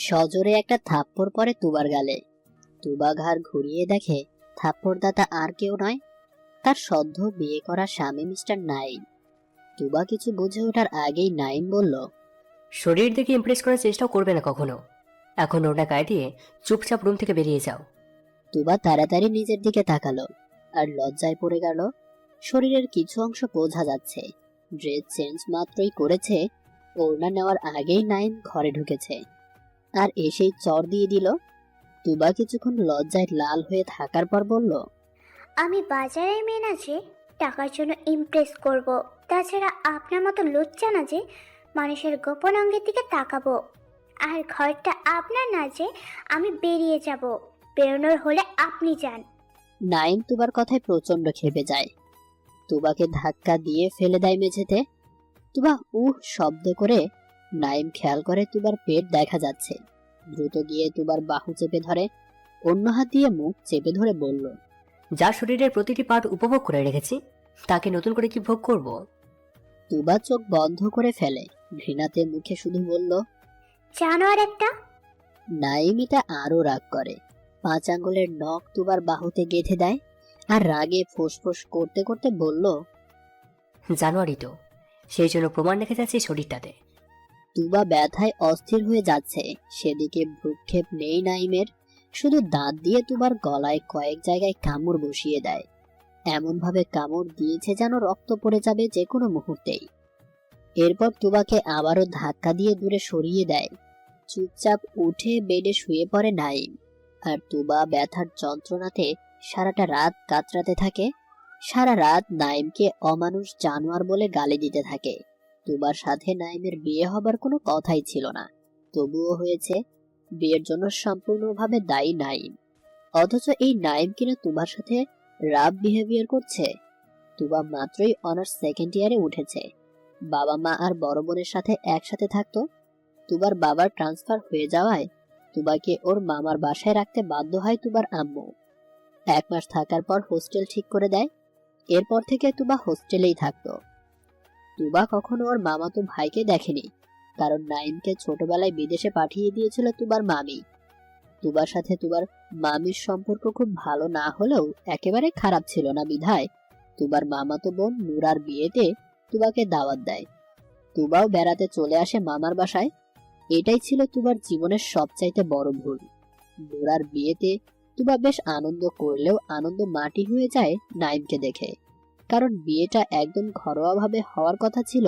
সজোরে একটা থাপ্পড় পড়ে তুবার গালে। তুবা ঘাড় ঘুরিয়ে দেখে থাপ্পড়দাতা আর কেউ নয়, তার সদ্য বিয়ে করা স্বামী মিস্টার নাইম। তুবা কিছু বুঝে ওঠার আগেই নাইম বলল, শরীর দেখে ইমপ্রেস করার চেষ্টাও করবে না কখনো। এখন ওটা কাটিয়ে চুপচাপ রুম থেকে বেরিয়ে যাও। তুবা তাড়াতাড়ি নিজের দিকে তাকালো আর লজ্জায় পড়ে গেল। শরীরের কিছু অংশ বোঝা যাচ্ছে। ড্রেস চেঞ্জ মাত্রই করেছে, ওড়না নেওয়ার আগেই নাইম ঘরে ঢুকেছে আর এসেই চর দিয়ে দিল। তুবা কিছুক্ষণ লজ্জায় লাল হয়ে থাকার পর বলল, আমি বাজারে মেয়ে না যে টাকার জন্য ইমপ্রেস করব। তাছাড়া আপনার মতো লজ্জা না যে মানুষের গোপন অঙ্গের দিকে তাকাবো। আর ঘরটা আপনার না যে আমি বেরিয়ে যাব। বেরোনোর হলে আপনি যান। নাইম তুবার কথায় প্রচন্ড ক্ষেপে যায়। তুবাকে ধাক্কা দিয়ে ফেলে দেয় মেঝেতে। তুবা শব্দ করে। নাইম খেয়াল করে তুবার পেট দেখা যাচ্ছে। দ্রুত গিয়ে তুবার বাহু চেপে ধরে, অন্য হাত দিয়ে মুখ চেপে ধরে বলল, যার শরীরের প্রতিটি পার্ট উপভোগ করে রেখেছি তাকে নতুন করে কি ভোগ করব? তুবা চোখ বন্ধ করে ফেলে, ঘৃণাতে মুখে শুধু বলল, জানোয়ার একটা। নাইম এটা আরো রাগ করে। 5 আঙ্গুলের নখ তুবার বাহুতে গেঁথে দেয় আর রাগে ফোঁসফোঁস করতে করতে বলল, জানুয়ারি তো, সেই জন্য প্রমাণ রেখে যাচ্ছে শরীরটাতে। তুবা ব্যথায় অস্থির হয়ে যাচ্ছে। সেদিকে ভ্রুক্ষেপ নেই নাইমের, শুধু দাঁত দিয়ে তুবার গলায় কয়েক জায়গায় কামড় বসিয়ে দেয়। এমন ভাবে কামড় দিয়েছে যেন রক্ত পড়ে যাবে যে কোনো মুহূর্তেই। এরপর তুবাকে আবারও ধাক্কা দিয়ে দূরে সরিয়ে দেয়। চুপচাপ উঠে বেডে শুয়ে পড়ে নাইম। আর তুবা ব্যথার যন্ত্রণাতে সারাটা রাত কাতরাতে থাকে। সারা রাত নাইমকে অমানুষ জানোয়ার বলে গালি দিতে থাকে। তুবার সাথে নাইমের বিয়ে হবার কোনো কথাই ছিল না, তবুও হয়েছে। বিয়ের জন্য সম্পূর্ণভাবে দায়ী নাইম। অথচ এই নাইম কিনা তুবার সাথে রাফ বিহেভিয়ার করছে। তুবা মাত্রই অনার্স সেকেন্ড ইয়ারে উঠেছে। বাবা মা আর বড় বোনের সাথে একসাথে থাকতো। তুবার বাবার ট্রান্সফার হয়ে যাওয়ায় তুবাকে ওর মামার বাসায় রাখতে বাধ্য হয় তুবার আম্মু। 1 মাস থাকার পর হোস্টেল ঠিক করে দেয়। এরপর থেকে তুবা হোস্টেলেই থাকতো। তুবা কখনো ওর মামাতো ভাইকে দেখেনি, কারণ নাইমকে ছোটবেলায় বিদেশে পাঠিয়ে দিয়েছিল তুবার মামি। তুবার সাথে তুবার মামির সম্পর্ক খুব ভালো না হলেও একেবারে খারাপ ছিল না বিধায় তুবার মামাতো বোন নুরার বিয়েতে তুবাকে দাওয়াত দেয়। তুবাও বেড়াতে চলে আসে মামার বাসায়। এটাই ছিল তুবার জীবনের সবচাইতে বড় ভুল। নুরার বিয়েতে তুবা বেশ আনন্দ করলেও আনন্দ মাটি হয়ে যায় নাইমকে দেখে, কারণ বিয়েটা একদম ঘরোয়া ভাবে হওয়ার কথা ছিল।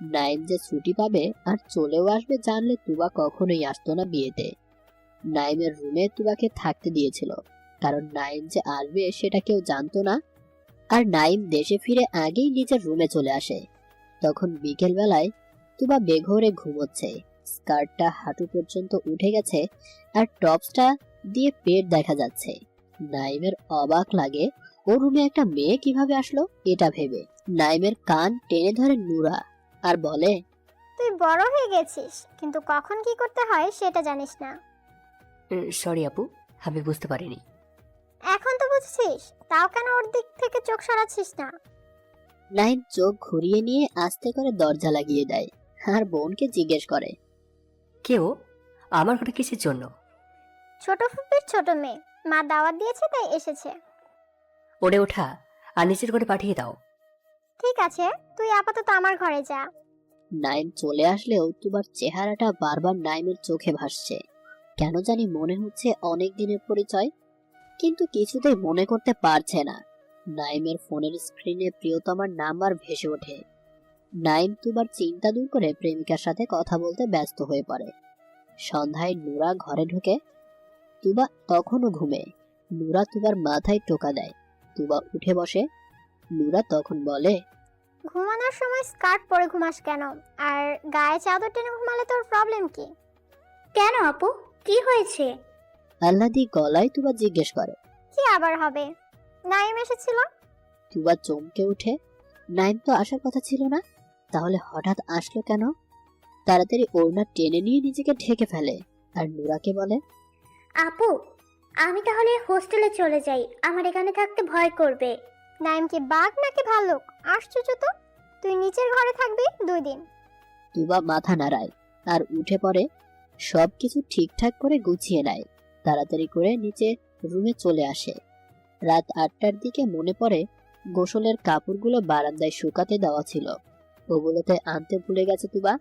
নাইম যে ছুটি পাবে আর চলেও আসবে জানলে তুবা কখনোই আসতো না বিয়েতে। নাইমের রুমে তুবাকে থাকতে দিয়েছিল, কারণ নাইম যে আসবে সেটা কেউ জানতো না। আর নাইম দেশে ফিরে আগেই নিজের রুমে চলে আসে। তখন বিকেল বেলায় তুবা বেঘোরে ঘুমোচ্ছে। স্কার্টটা হাঁটু পর্যন্ত উঠে গেছে আর টপসটা দিয়ে পেট দেখা যাচ্ছে। নাইমের অবাক লাগে, ও রুমে একটা মেয়ে কিভাবে আসলো এটা ভেবে। নাইমের কান টেনে ধরে নুরা আর বলে, তুই বড় হয়ে গেছিস, কিন্তু কখন কি করতে হয় সেটা জানিস না। সরি আপু, আমি বুঝতে পারিনি। এখন তো বুঝছিস, তাও কেন ওর দিক থেকে চোখ সরাচ্ছিস না? নাইম চোখ ঘুরিয়ে নিয়ে আস্তে করে দরজা লাগিয়ে দেয় আর বোনকে জিজ্ঞেস করে, কেউ আমার ঘরে কিসের জন্য? ছোট ফুপির ছোট মেয়ে, মা দাওয়াত দিয়েছে তাই এসেছে। ওরে ওঠা আর নিচের ঘরে পাঠিয়ে দাও। ঠিক আছে, তুই আপাতত আমার ঘরে যা। নাইম চলে আসলেও তুবার চেহারাটা বারবার নাইমের চোখে ভাসছে। কেন জানি মনে হচ্ছে অনেক দিনের পরিচয়, কিন্তু কিছুতেই মনে করতে পারছে না। নাইমের ফোনের স্ক্রিনে প্রিয়তমার নাম্বার ভেসে ওঠে। নাইম তুবার চিন্তা দূর করে প্রেমিকার সাথে কথা বলতে ব্যস্ত হয়ে পড়ে। সন্ধ্যায় নুরা ঘরে ঢুকে। তুবা তখনও ঘুমে। নুরা তুবার মাথায় টোকা দেয়। তুবা উঠে বসে। নুরা তখন বলে, ঘুমানোর সময় স্কার্ট পরে ঘুমাস কেন? আর গায়ে চাদর টেনে ঘুমালে তোর প্রবলেম কি? কেন আপু, কি হয়েছে? আহ্লাদি গলায় তুবা জিজ্ঞেস করে। কি আবার হবে? নাইম এসেছিল। তুবা চমকে উঠে। নাইম তো আসার কথা ছিল না, তাহলে হঠাৎ আসলো কেন? তাড়াতাড়ি ওড়না টেনে নিয়ে নিজেকে ঢেকে ফেলে আর নুরাকে বলে, আপু, আমি তাহলে হোস্টেলে চলে যাই, আমার এখানে থাকতে ভয় করবে। নাইম কি বাঘ নাকি ভাল্লুক? আশ্চর্য তো। তুই নিচের ঘরে থাকবি 2 দিন। তুবা মাথা নাড়ায় আর উঠে পড়ে। সবকিছু ঠিকঠাক করে গুছিয়ে নেয়, তাড়াতাড়ি করে নিচে রুমে চলে আসে। রাত 8টার দিকে মনে পড়ে গোসলের কাপড়গুলো বারান্দায় শুকাতে দেওয়া ছিল, ওগুলোতে আনতে ভুলে গেছে তুবা।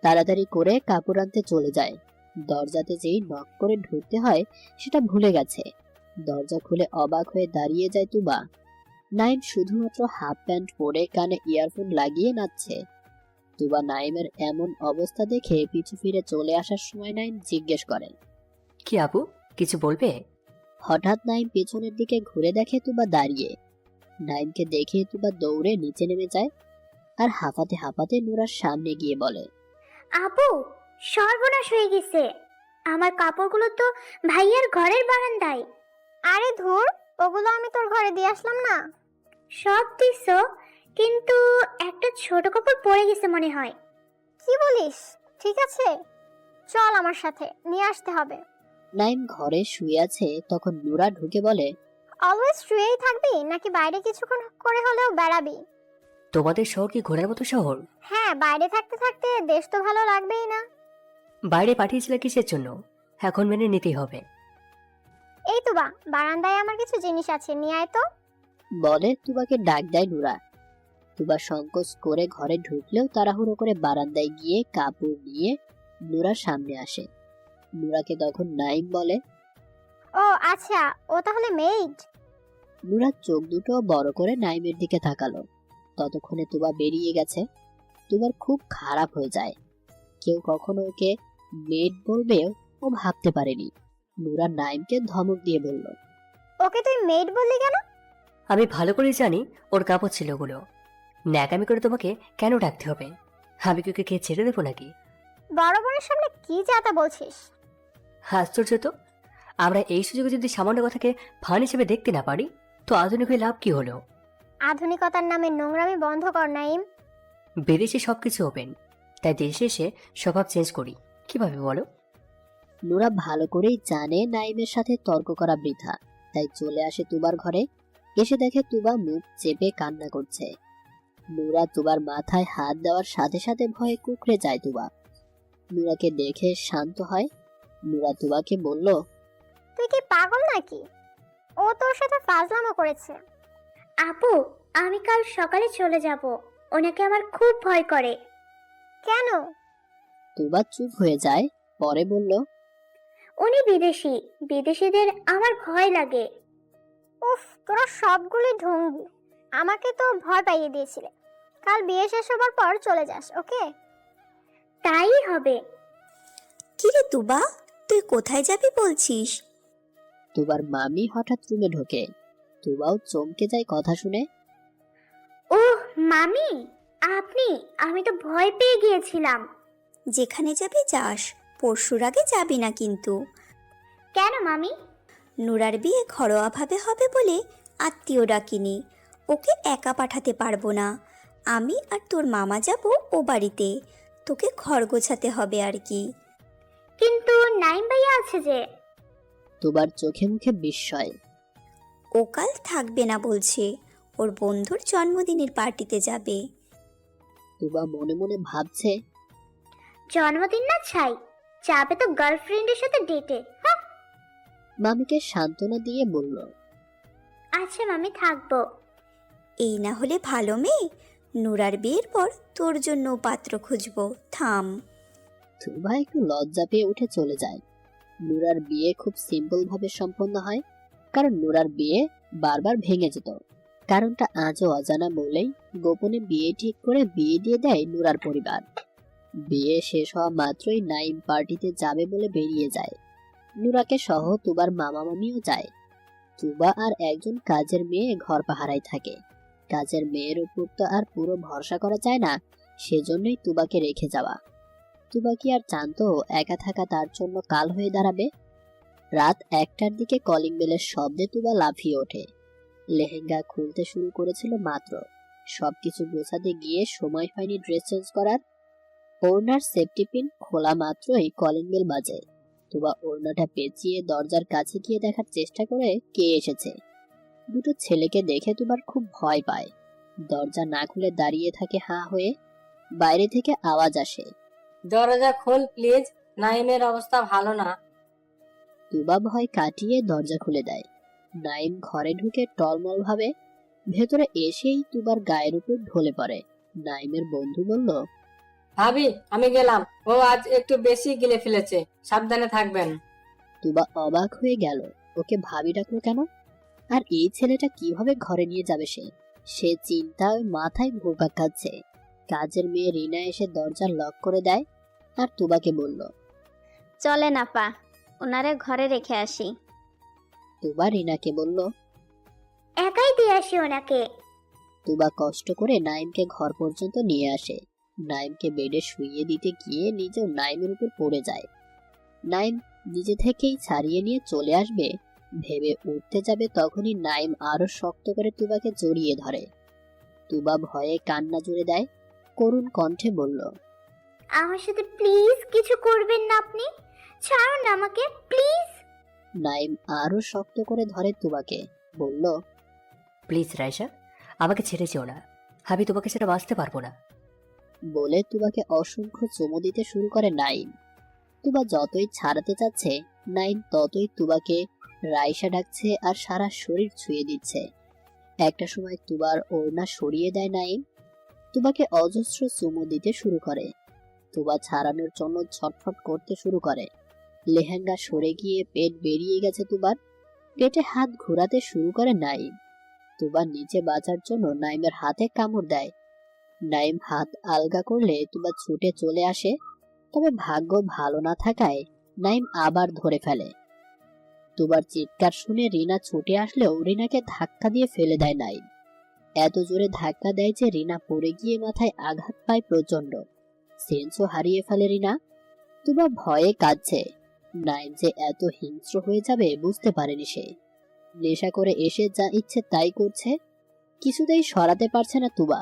তাড়াতাড়ি করে কাপড় আনতে চলে যায়। দরজাতে যেই নক করে ঢুকতে হয় সেটা ভুলে গেছে। দরজা খুলে অবাক হয়ে দাঁড়িয়ে যায় তুবা। নাইম শুধুমাত্র হাফ প্যান্ট পরে কানে ইয়ারফোন লাগিয়ে নাচছে। তুবা নাইমের এমন অবস্থা দেখে পিছু ফিরে চলে আসার সময় নাইম জিজ্ঞেস করে, কি আপু, কিছু বলবে? হঠাৎ নাইম পেছনের দিকে ঘুরে দেখে তুবা দাঁড়িয়ে। নাইমকে দেখে তুবা দৌড়ে নিচে নেমে যায় আর হাঁপাতে হাঁপাতে নুরার সামনে গিয়ে বলে, আপু, সর্বনাশ হয়ে গেছে। আমার কাপড়গুলো তো ভাইয়ার ঘরের বারান্দায়। আরে ধুর, ওগুলো আমি তোর ঘরে দিয়ে আসলাম না। সব দিছো, কিন্তু একটা ছোট কাপড় পরে গেছে মনে হয়। কি বলিস? ঠিক আছে, চল আমার সাথে, নিয়ে আসতে হবে। নাইম ঘরে শুয়ে আছে তখন নুরা ঢুকে বলে, অলওয়েজ শুয়েই থাকবি নাকি বাইরে কিছুক্ষণ করে হলেও বেড়াবি? তোমাদের শহর কি ঘোরার মতো শহর? হ্যাঁ, বাইরে থাকতে থাকতে দেশ তো ভালো লাগবেই না। বাইরে পাঠিয়েছিলে কিসের জন্য? এখন মেনে নিতেই হবে। এই তো বা, বারান্দায় আমার কিছু জিনিস আছে, নিয়ে আয় তো। বলে তুবাকে ডাক দেয় নুরা। তুবা সংকোচ করে ঘরে ঢুকলেও তাড়াহুড়ো করে বারান্দায় গিয়ে কাপড় নিয়ে নুরার সামনে আসে। নুরাকে তখন নাইম বলে, ও আচ্ছা, ও তাহলে মেইড। নুরা চোখ দুটো বড় করে নাইমের দিকে তাকালো। ততক্ষণে তুবা বেরিয়ে গেছে। তুবার খুব খারাপ হয়ে যায়। কেউ কখনো ওকে মেড বলবেও ও ভাবতে পারেনি। নুরা নাইমকে ধমক দিয়ে বলল, ওকে তুই মেইড বললি কেন? আমি ভালো করে জানি ওর কাপড় ছিল ওগুলো। ন্যাকামি করে তোমাকে কেন ডাকতে হবে? আমি কি ওকে খেয়ে ছেড়ে দেবো নাকি? বড় বোনের সামনে কি যাতা বলছিস? আশ্চর্য তো, আমরা এই সুযোগে যদি সামান্য কথাকে ফান হিসেবে দেখতে না পারি তো আধুনিক হয়ে লাভ কি হলো? আধুনিকতার নামে নোংরামি বন্ধ কর নাইম। বিদেশে সবকিছু ওপেন, তাই দেশে এসে স্বভাব চেঞ্জ করি কিভাবে বলো? নুরা ভালো করেই জানে নাইমের সাথে তর্ক করা বৃথা, তাই চলে আসে তুবার ঘরে। এসে দেখে তুবা মুখ চেপে কান্না করছে। নুরা তুবার মাথায় হাত দেওয়ার সাথে সাথে ভয়ে কুঁকড়ে যায় তুবা। নুরাকে দেখে শান্ত হয়। নুরা তুবাকে বলল, তুই কি পাগল নাকি? ও তোর সাথে ফাজলামো করেছে। আপু, আমি কাল সকালে চলে যাব। ওনাকে আমার খুব ভয় করে। কেন? তুবা চুপ হয়ে যায়, পরে বলল, উনি বিদেশি, বিদেশিদের আমার ভয় লাগে। উফ, তোরা সবগুলি ঢঙ্গি। আমাকে তো ভয় পাইয়ে দিয়েছিলে। কাল বিয়ে শেষ হবার পর চলে যাস, ওকে? তাই হবে। কিরে তুবা, তুই কোথায় যাবি বলছিস? তুবার মামি হঠাৎ রুমে ঢোকে। তুবাও চমকে যায় কথা শুনে। ওহ মামি, আপনি? আমি তো ভয় পেয়ে গিয়েছিলাম। যেখানে যাবি যাস, পরশুর আগে যাবি না কিন্তু। কেন মামি? নুরার বিয়ে ঘরোয়াভাবে হবে বলে আত্মীয় ডাকিনি। ওকে একা পাঠাতে পারবো না। আমি আর তোর মামা যাব ও বাড়িতে। তোকে ঘর গোছাতে হবে আর কি। কিন্তু নাইম ভাইয়া আছে যে। তুবার চোখে মুখে বিস্ময়। ও কাল থাকবে না বলছে, ওর বন্ধুর জন্মদিনের পার্টিতে যাবে। তুবা মনে মনে ভাবছে, জন্মদিন না ছাই, যাবে তো গার্লফ্রেন্ডের সাথে ডেটে। মামিকে সান্ত্বনা দিয়ে বলল, আচ্ছা মামি, থাকবো। এই না হলে ভালো মেয়ে, নুরার বিয়ের পর তোর জন্য পাত্র খুঁজবো। থাম। তুবা একটু লজ্জা পেয়ে উঠে চলে যায়। নুরার বিয়ে খুব সিম্পল ভাবে সম্পন্ন হয়, কারণ নুরার বিয়ে বারবার ভেঙে যেত। কারণটা আজও অজানা বলেই গোপনে বিয়ে ঠিক করে বিয়ে দিয়ে দেয় নুরার পরিবার। বিয়ে শেষ হওয়া মাত্রই নাইম পার্টিতে যাবে বলে বেরিয়ে যায়। নুরাকে সহ তুবার মামা মামিও যায়। তুবা আর একজন কাজের মেয়ে ঘর পাহারায় থাকে। কাজের মেয়ের উপর তো আর পুরো ভরসা করা যায় না, সেজন্যই তুবাকে রেখে যাওয়া। তুবা কি আর জানতো একা থাকা তার জন্য কাল হয়ে দাঁড়াবে? রাত 1টার দিকে কলিং বেলের শব্দে তুবা লাফিয়ে ওঠে। লেহেঙ্গা খুলতে শুরু করেছিল মাত্র। সবকিছু গোছাতে গিয়ে সময় হয়নি ড্রেস চেঞ্জ করার। ওড়নার সেফটি পিন খোলা মাত্রই কলিং বেল বাজে। তুবা ওড়নাটা পেঁচিয়ে দরজার কাছে গিয়ে দেখার চেষ্টা করে কে এসেছে। দুটো ছেলেকে দেখে তুবার খুব ভয় পায়। দরজা না খুলে দাঁড়িয়ে থাকে হাঁ হয়ে। বাইরে থেকে আওয়াজ আসে, দরজা খোল প্লিজ, নাইমের অবস্থা ভালো না। তুবা ভয় কাটিয়ে দরজা খুলে দেয়। নাইম ঘরে ঢুকে টলমল ভাবে। ভেতরে এসেই তুবার গায়ের উপর ঢলে পড়ে। নাইমের বন্ধু বলল, ভাবি আমি গেলাম, ও আজ একটু বেশি গিলে ফেলেছে, সাবধানে থাকবেন। তুবা অবাক হয়ে গেল। ওকে ভাবি ডাকলো কেন? আর এই ছেলেটা কিভাবে ঘরে নিয়ে যাবে সে চিন্তায় মাথায় ঘুরপাক খাচ্ছে। কাজের মেয়ে রিনা এসে দরজা লক করে দেয় আর তুবাকে বলল, চলে না পা, ওনারে ঘরে রেখে আসি। তুবা রিনাকে বলল। একাই দিয়ে আসি ওনাকে। তুবা কষ্ট করে নাইমকে ঘর পর্যন্ত নিয়ে আসে। নাইমকে বেডে শুইয়ে দিতে গিয়ে নিজেও নাইমের উপর পড়ে যায়। নাইম নিজে থেকেই ছাড়িয়ে নিয়ে চলে আসবে ভেবে উঠতে যাবে, তখনই নাইম আরো শক্ত করে তুবাকে জড়িয়ে ধরে। তুবা ভয়ে কান্না জুড়ে দেয়। করুণ কণ্ঠে বলল, আমার সাথে প্লিজ কিছু করবেন না আপনি, ছাড়ুন না আমাকে প্লিজ। নাইম আরো শক্ত করে ধরে তুবাকে, বলল, প্লিজ রাইসা, আমাকে ছেড়ে যেও না। আমি তোমাকে সেটা বাঁচতে পারবো না। বলে তুবাকে অসংখ্য চুমু দিতে শুরু করে নাইম। তুবা যতই ছাড়াতে চাচ্ছে, নাইম ততই তুবাকে রাইসা ডাকছে আর সারা শরীর ছুঁয়ে দিচ্ছে। একটা সময় তুবার ওড়না সরিয়ে দেয় নাইম। তুবাকে অজস্র চুমু দিতে শুরু করে। তুবা ছাড়ানোর জন্য ছটফট করতে শুরু করে। লেহেঙ্গা সরে গিয়ে পেট বেরিয়ে গেছে তুবার। পেটে হাত ঘোরাতে শুরু করে নাইম। তুবা নিচে বাঁচার জন্য নাইমের হাতে কামড় দেয়। নাইম হাত আলগা করলে তুবা ছুটে চলে আসে, তবে ভাগ্য ভালো না থাকায় নাইম আবার ধরে ফেলে। তুবার চিৎকার শুনে রিনা ছুটে আসলেও রিনাকে ধাক্কা দিয়ে ফেলে দেয় নাইম। এত জোরে ধাক্কা দেয় যে রিনা পড়ে গিয়ে মাথায় আঘাত পায় প্রচন্ড। সেন্সও হারিয়ে ফেলে রিনা। তুবা ভয়ে কাঁদছে। নাইম যে এত হিংস্র হয়ে যাবে বুঝতে পারেনি সে। নেশা করে এসে যা ইচ্ছে তাই করছে, কিছুতেই সরাতে পারছে না তুবা।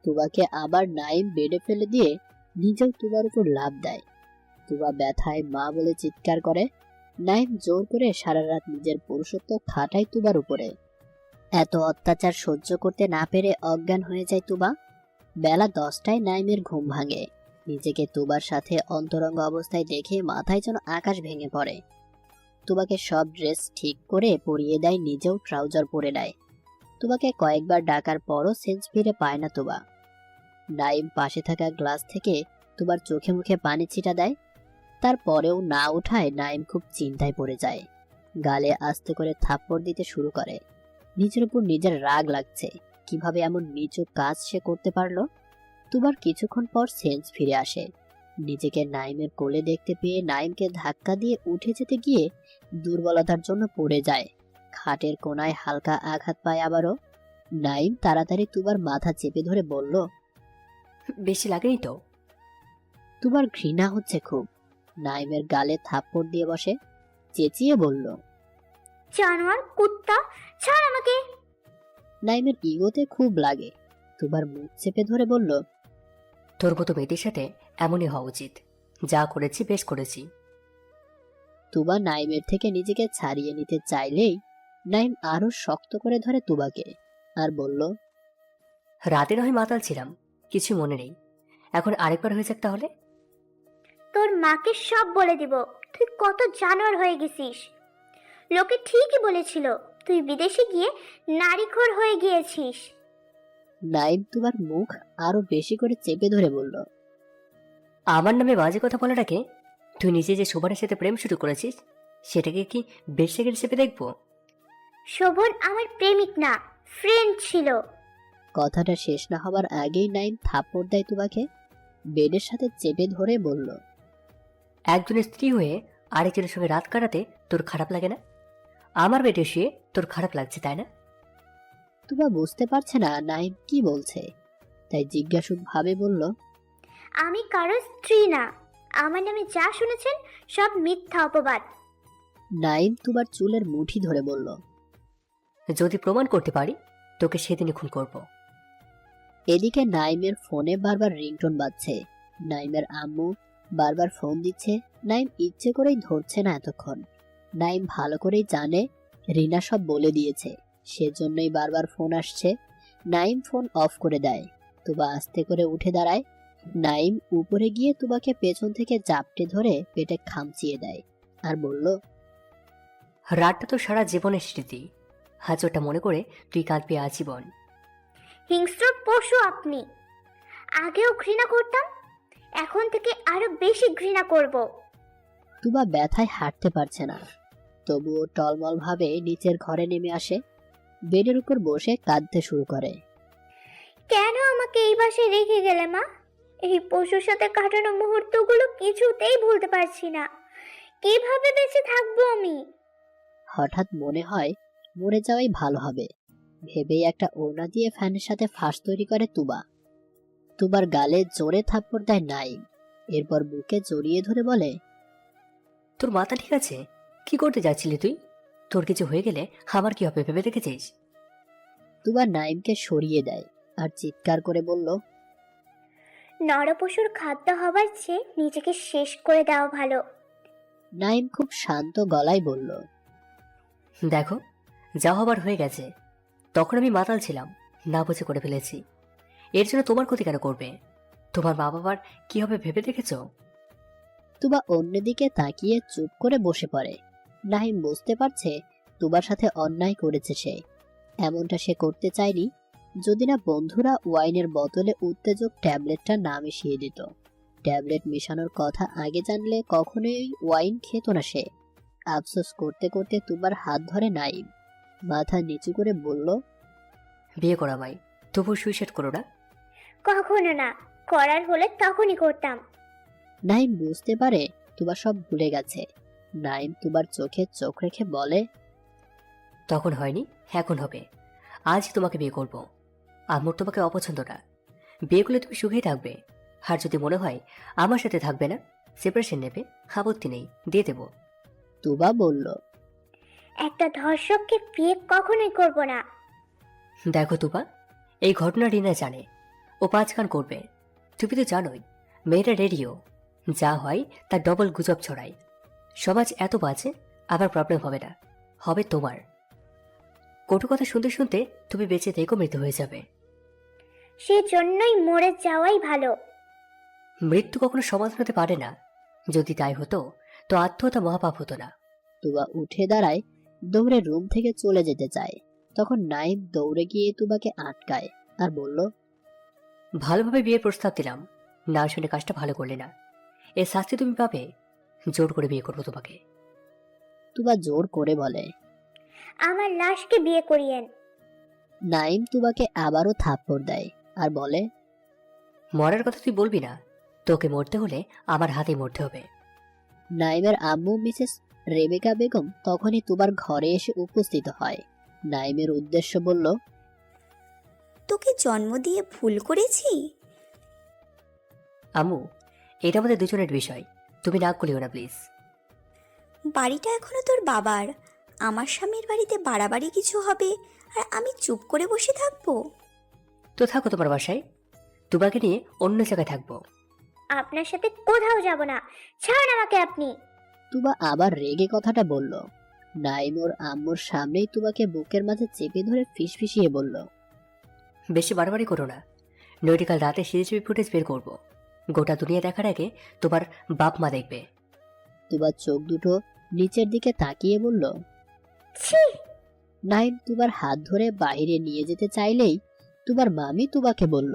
তুবাকে আবার নাইম বেডে ফেলে দিয়ে নিজেও তুবার উপর লাফ দেয়। তুবা ব্যথায় মা বলে চিৎকার করে। নাইম জোর করে সারা রাত নিজের পুরুষত্ব খাটায় তুবার উপরে। এত অত্যাচার সহ্য করতে না পেরে অজ্ঞান হয়ে যায় তুবা। বেলা 10টায় নাইমের ঘুম ভাঙে। নিজেকে তুবার সাথে অন্তরঙ্গ অবস্থায় দেখে মাথায় যেন আকাশ ভেঙে পড়ে। তুবাকে সব ড্রেস ঠিক করে পরিয়ে দেয়, নিজেও ট্রাউজার পরে নেয়। তুবাকে কয়েকবার ডাকার পরও সেন্স ফিরে পায় না তুবা। নাইম পাশে থাকা গ্লাস থেকে তুবার চোখে মুখে পানি ছিটা দেয়। তারপরেও না ওঠায় নাইম খুব চিন্তায় পড়ে যায়। গালে আস্তে করে থাপ্পড় দিতে শুরু করে। নিজের উপর নিজের রাগ লাগছে, কিভাবে এমন নিচু কাজ সে করতে পারলো। তুবার কিছুক্ষণ পর সেন্স ফিরে আসে। নিজেকে নাইমের কোলে দেখতে পেয়ে নাইমকে ধাক্কা দিয়ে উঠে যেতে গিয়ে দুর্বলতার জন্য পড়ে যায়। খাটের কোনায় হালকা আঘাত পায় আবারও। নাইম তাড়াতাড়ি তুবার মাথা চেপে ধরে বলল, বেশি লাগেনি তো? তুবার ঘৃণা হচ্ছে খুব। নাইমের গালে থাপ্পড় দিয়ে বসে, চেঁচিয়ে বলল, জানোয়ার কুত্তা, ছাড় আমাকে। নাইমের ইগোতে খুব লাগে। তুবার মুখ চেপে ধরে বলল, তোর মতো মেয়েদের সাথে এমনই হওয়া উচিত। যা করেছি বেশ করেছি। তুবা নাইমের থেকে নিজেকে ছাড়িয়ে নিতে চাইলেই নাইম আরো শক্ত করে ধরে তুবাকে আর বলল, রাতে নয় মাতাল ছিলাম, কিছু মনে নেই। এখন আরেকবার হয়ে যাক তাহলে। তোর মাকে সব বলে দিব তুই কত জানোয়ার হয়ে গেছিস। লোকে ঠিকই বলেছিল তুই বিদেশে গিয়ে নারীখোর হয়ে গিয়েছিস। নাইম তুবার মুখ আরো বেশি করে চেপে ধরে বলল, আমার নামে বাজে কথা বলাটাকে, তুই নিজে যে শোভনের সাথে প্রেম শুরু করেছিস সেটাকে কি বেশ্যাগিরি হিসেবে দেখবো? শোভন আমার প্রেমিক না, ফ্রেন্ড ছিল। কথাটা শেষ না হবার আগেই নাইম থাপ্পড় দেয় তুবাকে। বেডের সাথে চেপে ধরে বলল, একজনের স্ত্রী হয়ে আরেকজনের সঙ্গে রাত কাটাতে তোর খারাপ লাগে না? আমার বেডে শুয়ে তোর খারাপ লাগছে তাই না? তুবা বুঝতে পারছে না নাইম কি বলছে, তাই জিজ্ঞাসুক ভাবে বলল, আমি কারো স্ত্রী না, আমার নামে যা শুনেছেন সব মিথ্যা অপবাদ। নাইম তুবার চুলের মুঠি ধরে বলল, যদি প্রমাণ করতে পারি তোকে সেদিনই খুন করব। এদিকে নাইমের ফোনে বারবার রিংটোন বাজছে। নাইমের আম্মু বারবার ফোন দিচ্ছে। নাইম ইচ্ছে করেই ধরছে না এতক্ষণ। নাইম ভালো করেই জানে রিনা সব বলে দিয়েছে, সেজন্যই বারবার ফোন আসছে। নাইম ফোন অফ করে দেয়। তুবা আস্তে করে উঠে দাঁড়ায়, নাইম উপরে গিয়ে তুবাকে পেছন থেকে জাপটে ধরে পেটে খামচিয়ে দেয় আর বলল, রাতটা তো সারা জীবনের স্মৃতি, আজ ওটা মনে করে তুই কাঁদবি আজীবন। হিংস্র পশু আপনি। আগেও ঘৃণা করতাম, এখন থেকে আরো বেশি ঘৃণা করব। তুবা ব্যথায় হাঁটতে পারছে না, তবুও টলমল ভাবে নিচের ঘরে নেমে আসে, বেডের উপর বসে কাঁদতে শুরু করে। কেন আমাকে এই বাসায় রেখে গেলে মা? এই পশুর সাথে কাটানো মুহূর্তগুলো কিছুতেই ভুলতে পারছি না। কিভাবে বেঁচে থাকবো আমি? হঠাৎ মনে হয় মরে যাওয়াই ভালো হবে ভেবেই একটা ওড়না দিয়ে ফ্যানের সাথে ফাঁস তৈরি করে তুবা। তুবার গালে জোরে থাপ্পড় দেয় নাইম, এরপর বুকে জড়িয়ে ধরে বলে, তোর মাথা ঠিক আছে? কি করতে যাচ্ছিলি তুই? তোর কিছু হয়ে গেলে আমার কি হবে ভেবে দেখেছিস? তুবা নাইমকে সরিয়ে দেয় আর চিৎকার করে বলল, নরপশুর খাদ্য হবার চেয়ে নিজেকে শেষ করে দেওয়া ভালো। নাইম খুব শান্ত গলায় বলল, দেখো, যা হবার হয়ে গেছে। তখন আমি মাতাল ছিলাম, না বুঝে করে ফেলেছি। এর জন্য তোমার ক্ষতি কেন করবে? তোমার মা বাবার কি হবে ভেবে দেখেছো? তুবা অন্যদিকে তাকিয়ে চুপ করে বসে পড়ে। নাহিম বুঝতে পারছে তুবার সাথে অন্যায় করেছে সে। এমনটা সে করতে চায়নি, যদি না বন্ধুরা ওয়াইনের বোতলে উত্তেজক ট্যাবলেটটা না মিশিয়ে দিত। ট্যাবলেট মেশানোর কথা আগে জানলে কখনোই ওয়াইন খেত না সে। আফসোস করতে করতে তুবার হাত ধরে নাইম, মাথা নিচু করে বলল, বিয়ে করা মাই, তবু সুইসাইড করো না। কখনো না, করার হলে তখনই করতাম। নাইম বুঝতে পারে তুবা সব ভুলে গেছে। নাইম তুবার চোখে চোখ রেখে বলে, তখন হয়নি, এখন হবে। আজ তোমাকে বিয়ে করব। আমার তোমাকে অপছন্দ না। বিয়ে করলে তুমি সুখেই থাকবে। আর যদি মনে হয় আমার সাথে থাকবে না, সেপারেশন নেবে, আপত্তি নেই, দিয়ে দেবো। তুবা বলল, একটা ধর্ষককে বিয়ে কখনোই করব না। দেখো তুবা, এই ঘটনা রিনা জানে, ও 5 গান করবে। তুমি তো জানোই মেয়েরা রেডিও, যা হয় তার ডবল গুজব ছড়ায়। সমাজ এত বাজে, আবার প্রবলেম হবে না, হবে তোমার। কটু কথা শুনতে শুনতে তুমি বেঁচে থেকেও মৃত্যু হয়ে যাবে। সেজন্যই মরে যাওয়াই ভালো। মৃত্যু কখনো সমাধান হতে পারে না। যদি তাই হতো তো আত্মহত্যা মহাপাপ হতো না। তুবা উঠে দাঁড়ায়, দৌড়ে রুম থেকে চলে যেতে চায়। তখন নাইম দৌড়ে গিয়ে তুবাকে আটকায় আর বলল, ভালোভাবে বিয়ের প্রস্তাব দিলাম, না শুনে কাজটা ভালো করলে না। এর শাস্তি তুমি পাবে। জোর করে বিয়ে করবো তোমাকে। তুবা জোর করে বলে। আমার লাশকে বিয়ে করিয়েন। নাইম তুবাকে আবারও থাপ্পড় দেয় আর বলে, মরার কথা তুই বলবি না। তোকে মরতে হলে আমার হাতেই মরতে হবে। নাইমের আম্মু মিসেস রেবেকা বেগম তখনই তুবার ঘরে এসে উপস্থিত হয়। নাইমের উদ্দেশ্য বলল, তোকে জন্ম দিয়ে ভুল করেছি? আম্মু, এটা আমাদের দুজনের বিষয়, তুমি না করিও না প্লিজ। বাড়িটা এখনো তোর বাবার। আমার স্বামীর বাড়িতে বাড়াবাড়ি কিছু হবে আর আমি চুপ করে বসে থাকবো? তো থাকো তোমার বাসায়, তোমাকে নিয়ে অন্য জায়গায় থাকবো। আপনার সাথে কোথাও যাব না। ছাড়ুন আমাকে আপনি। তুবা আবার রেগে কথাটা বলল। নাইম ওর আম্মুর সামনেই তুবাকে বুকের মাঝে চেপে ধরে ফিসফিসিয়ে বলল, বেশি বাড়াবাড়ি করো না, নইলে কাল রাতে সিসিটিভি ফুটেজ বের করবো। গোটা দুনিয়া দেখার আগে তোমার বাপ মা দেখবে। তুবা চোখ দুটো নিচের দিকে তাকিয়ে বলল, ছি! নাইম তুবার হাত ধরে বাইরে নিয়ে যেতে চাইলেই তুবার মামি তুবাকে বলল,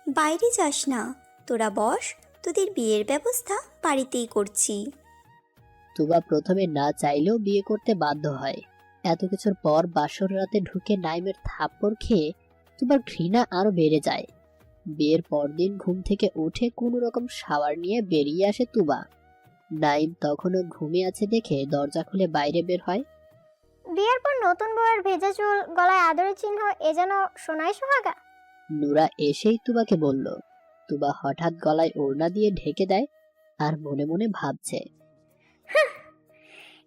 বাইরে যাস না, তোরা বস, তোদের বিয়ের ব্যবস্থা বাড়িতেই করছি। তুবা প্রথমে না চাইলেও বিয়ে করতে বাধ্য হয়। এত কিছুর পর বাসর রাতে ঢুকে নাইমের থাপ্পড় খেয়ে তুবার ঘৃণা আরো বেড়ে যায়। বিয়ের পরদিন ঘুম থেকে উঠে কোনো রকম শাওয়ার নিয়ে বেরিয়ে আসে তুবা। নাইম তখনও ঘুমে আছে দেখে দরজা খুলে বাইরে বের হয়। বিয়ের পর নতুন বউয়ের ভেজা চুল, গলায় আদরের চিহ্ন, এ যেন সোনাই সোহাগা। নুরা এসেই তুবাকে বলল। তুবা হঠাৎ গলায় ওড়না দিয়ে ঢেকে দেয় আর মনে মনে ভাবছে,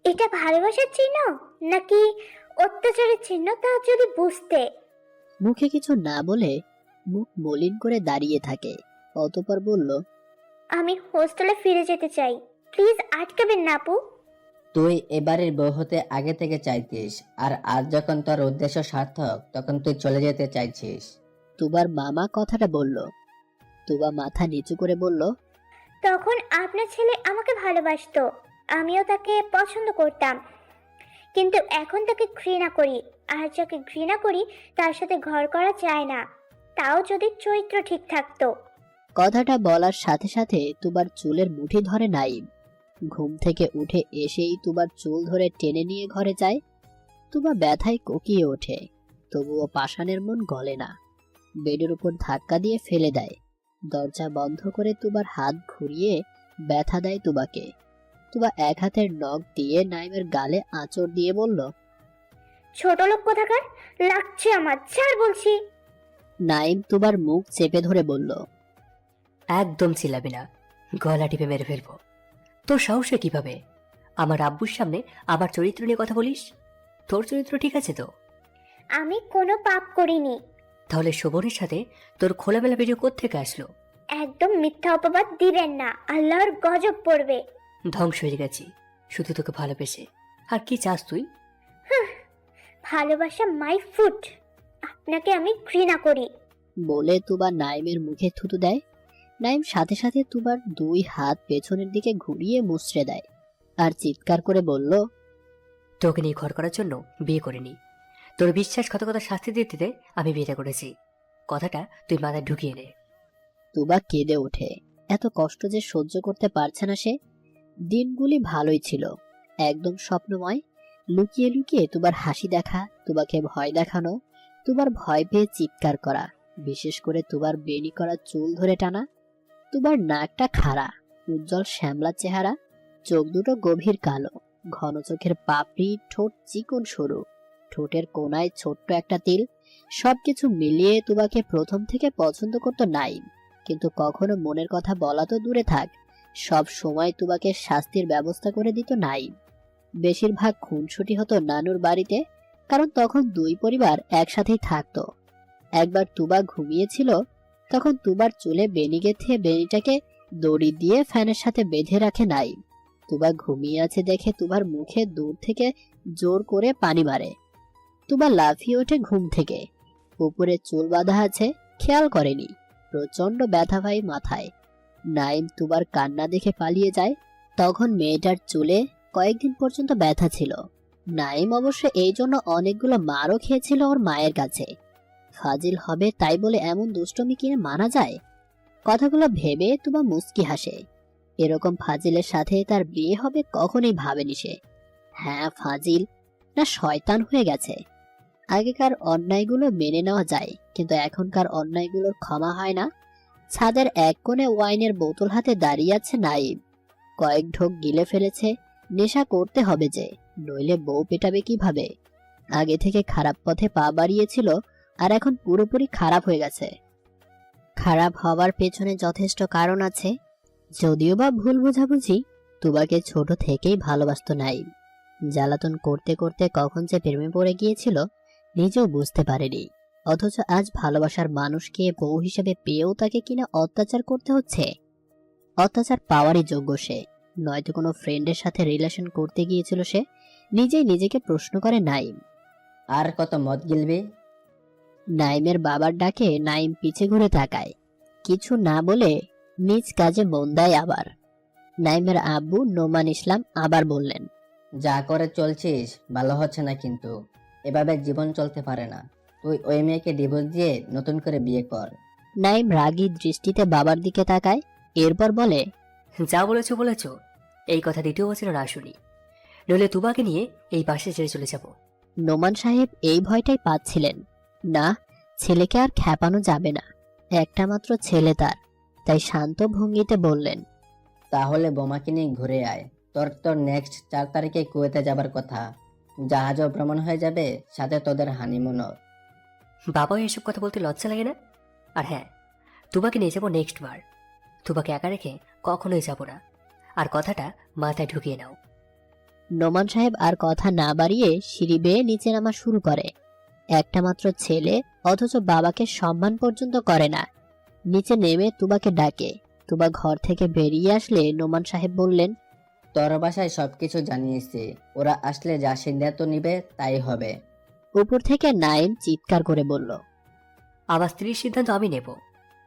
এটা ভালোবাসার চিহ্ন নাকি অত্যাচারের চিহ্ন, তা যদি বুঝতে। মুখে কিছু না বলে মুখ মলিন করে দাঁড়িয়ে থাকে। অতঃপর বলল, আমি হোস্টেলে ফিরে যেতে চাই, প্লিজ আটকাবেন না আপু। তুই এবারের বউ হতে আগে থেকে চাইতিস, আর আজ যখন তোর উদ্দেশ্য সার্থক তখন তুই চলে যেতে চাইছিস। তুবার মামা কথাটা বলল। তুবা মাথা নিচু করে বলল, তখন আপনার ছেলে আমাকে ভালোবাসতো, আমিও তাকে পছন্দ করতাম, কিন্তু এখন তাকে ঘৃণা করি। আর যাকে ঘৃণা করি তার সাথে ঘর করা যায় না, তাও যদি চরিত্র ঠিক থাকতো। কথাটা বলার সাথে সাথে তুবার চুলের মুঠি ধরে নাইম। ঘুম থেকে উঠে এসেই তুবার চুল ধরে টেনে নিয়ে ঘরে যায়। তুবা ব্যথায় কোকিয়ে ওঠে, তবুও পাষাণের মন গলে না। বেডের উপর ধাক্কা দিয়ে ফেলে দেয়। দরজা বন্ধ করে তুবার হাত ঘুরিয়ে ব্যথা দেয় তুবাকে। তুবা এক হাতের নখ দিয়ে নাইমের গালে আঁচড় দিয়ে বলল, ছোট লোক কোথাকার, লাগছে আমার, ছাড় বলছি। নাইম তুবার মুখ চেপে ধরে বলল, একদম চিল্লাবি না, গলা টিপে মেরে ফেলবো। তোর সাহসে কিভাবে আমার আব্বুর সামনে আমার চরিত্র নিয়ে কথা বলিস? তোর চরিত্র ঠিক আছে তো? আমি কোনো পাপ করিনি। তাহলে শোভনের সাথে তোর খোলামেলা ভিডিও কোত্থেকে আসলো? একদম মিথ্যা অপবাদ দিবেন না, আল্লাহর গজব পড়বে। ধ্বংস হয়ে গেছি শুধু তোকে ভালোবেসে। আর কি চাস তুই? ভালোবাসা মাই ফুট, আপনাকে আমি ঘৃণা করি। বলে তুবা নাইমের মুখে থুতু দেয়। নাইম সাথে সাথে তুবার দুই হাত পেছনের দিকে ঘুরিয়ে মুচড়ে দেয় আর চিৎকার করে বলল, তোকে নিয়ে ঘর করার জন্য বিয়ে করিনি। তোর বিশ্বাসঘাতকতার শাস্তি দিতে দিতে আমি বিয়েটা করেছি। কথাটা তুই মাথায় ঢুকিয়ে নে। তুবা কেঁদে ওঠে। এত কষ্ট যে সহ্য করতে পারছে না সে। দিনগুলি ভালোই ছিল, একদম স্বপ্নময়। লুকিয়ে লুকিয়ে তুবার হাসি দেখা, তুবাকে ভয় দেখানো, তুবার ভয় পেয়ে চিৎকার করা, বিশেষ করে তুবার বেনি করা চুল ধরে টানা। তুবার নাকটা খাড়া, উজ্জ্বল শ্যামলা চেহারা, চোখ দুটো গভীর কালো, ঘন চোখের পাপড়ি, ঠোঁট চিকন সরু, ঠোঁটের কোনায় ছোট্ট একটা তিল। সবকিছু মিলিয়ে তুবাকে প্রথম থেকে পছন্দ করতো নাইম, কিন্তু কখনো মনের কথা বলা তো দূরে থাক, সব সময় তুবাকে শাস্তির ব্যবস্থা করে দিত নাইম। বেশিরভাগ খুনসুটি হতো নানুর বাড়িতে, কারণ তখন দুই পরিবার একসাথেই থাকতো। একবার তুবা ঘুমিয়েছিল, তখন তুবার চুলে বেনি গেঁথে বেনিটাকে দড়ি দিয়ে ফ্যানের সাথে বেঁধে রাখে নাইম। তুবা ঘুমিয়ে আছে দেখে তুবার মুখে দূর থেকে জোর করে পানি মারে। তুবা লাফিয়ে ওঠে ঘুম থেকে। উপরে চুল বাঁধা আছে, খেয়াল করেনি। প্রচন্ড ব্যথা পায় মাথায়। নাইম তুবার কান্না দেখে পালিয়ে যায়। তখন মেয়েটার চুলে কয়েকদিন পর্যন্ত ব্যথা ছিল। নাইম অবশ্য এই জন্য অনেকগুলো মারও খেয়েছিল ওর মায়ের কাছে। ফাজিল হবে তাই বলে এমন দুষ্টমি কিনে মানা যায়? কথাগুলো ভেবে তুবা মুচকি হাসে। এরকম ফাজিলের সাথে তার বিয়ে হবে কখনোই ভাবেনি সে। হ্যাঁ, ফাজিল না শয়তান হয়ে গেছে। আগেকার অন্যায়গুলো মেনে নেওয়া যায়, কিন্তু এখনকার অন্যায়গুলোর ক্ষমা হয় না। ছাদের এক কোণে ওয়াইনের বোতল হাতে দাঁড়িয়ে আছে নাইম। কয়েক ঢোক গিলে ফেলেছে। নেশা করতে হবে যে, নইলে বউ পেটাবে কিভাবে? আগে থেকে খারাপ পথে পা বাড়িয়েছিল, আর এখন পুরোপুরি খারাপ হয়ে গেছে। খারাপ হওয়ার পেছনে যথেষ্ট কারণ আছে, যদিও বা ভুল বোঝাবুঝি। তুবাকে ছোট থেকেই ভালোবাসতো নাইম। জ্বালাতন করতে করতে কখন যে প্রেমে পড়ে গিয়েছিল নিজেও বুঝতে পারেনি। অথচ আজ ভালোবাসার মানুষকে বউ হিসেবে পেয়েও তাকে কিনা অত্যাচার করতে হচ্ছে। অত্যাচার পাওয়ারই যোগ্য সে, নয়তো কোনো ফ্রেন্ডের সাথে রিলেশন করতে গিয়েছিল সে। নিজেই নিজেকে প্রশ্ন করে নাইম। আর কত মদ গিলবি? নাইমের বাবার ডাকে নাইম পিছে ঘুরে তাকায়, কিছু না বলে নিজ কাজে মন দেয় আবার। নাইমের আব্বু নোমান ইসলাম আবার বললেন, যা করে চলছিস ভালো হচ্ছে না, কিন্তু এভাবে জীবন চলতে পারে না। তুই ওই মেয়েকে ডিভোর্স দিয়ে নতুন করে বিয়ে কর। নাইম রাগী দৃষ্টিতে বাবার দিকে তাকায়, এরপর বলে, যা বলেছ, এই কথা দ্বিতীয় বছর না শুনি, নইলে তুবাকে নিয়ে এই পাশে ছেড়ে চলে যাব। নোমান সাহেব এই ভয়টাই পাচ্ছিলেন। না, ছেলেকে আর খেপানো যাবে না, একটা মাত্র ছেলে তার। তাই শান্ত ভঙ্গিতে বললেন, তাহলে বোমাকে নিয়ে ঘুরে আয়। তোর নেক্সট 4 তারিখে কুয়েতে যাবার কথা। জাহাজও ভ্রমণ হয়ে যাবে, সাথে তোদের হানিমুনও। বাবা এসব কথা বলতে লজ্জা লাগে না? আর হ্যাঁ, তুবাকে নিয়ে যাবো নেক্সট বার। তুবাকে একা রেখে কখনোই যাব না। আর কথাটা মাথায় ঢুকিয়ে নাও। নোমান সাহেব আর কথা না বাড়িয়ে সিঁড়ি বেয়ে নিচে নামা শুরু করে। একটা মাত্র ছেলে, অথচ বাবাকে সম্মান পর্যন্ত করে না। নিচে নেমে তুবাকে ডাকে। তুবা ঘর থেকে বেরিয়ে আসলে নোমান সাহেব বললেন, তোর বাসায় সবকিছু জানিয়েছি, ওরা আসলে যা সিদ্ধান্ত নিবে তাই হবে। উপর থেকে নাইম চিৎকার করে বলল, আমার স্ত্রীর সিদ্ধান্ত আমি নেব।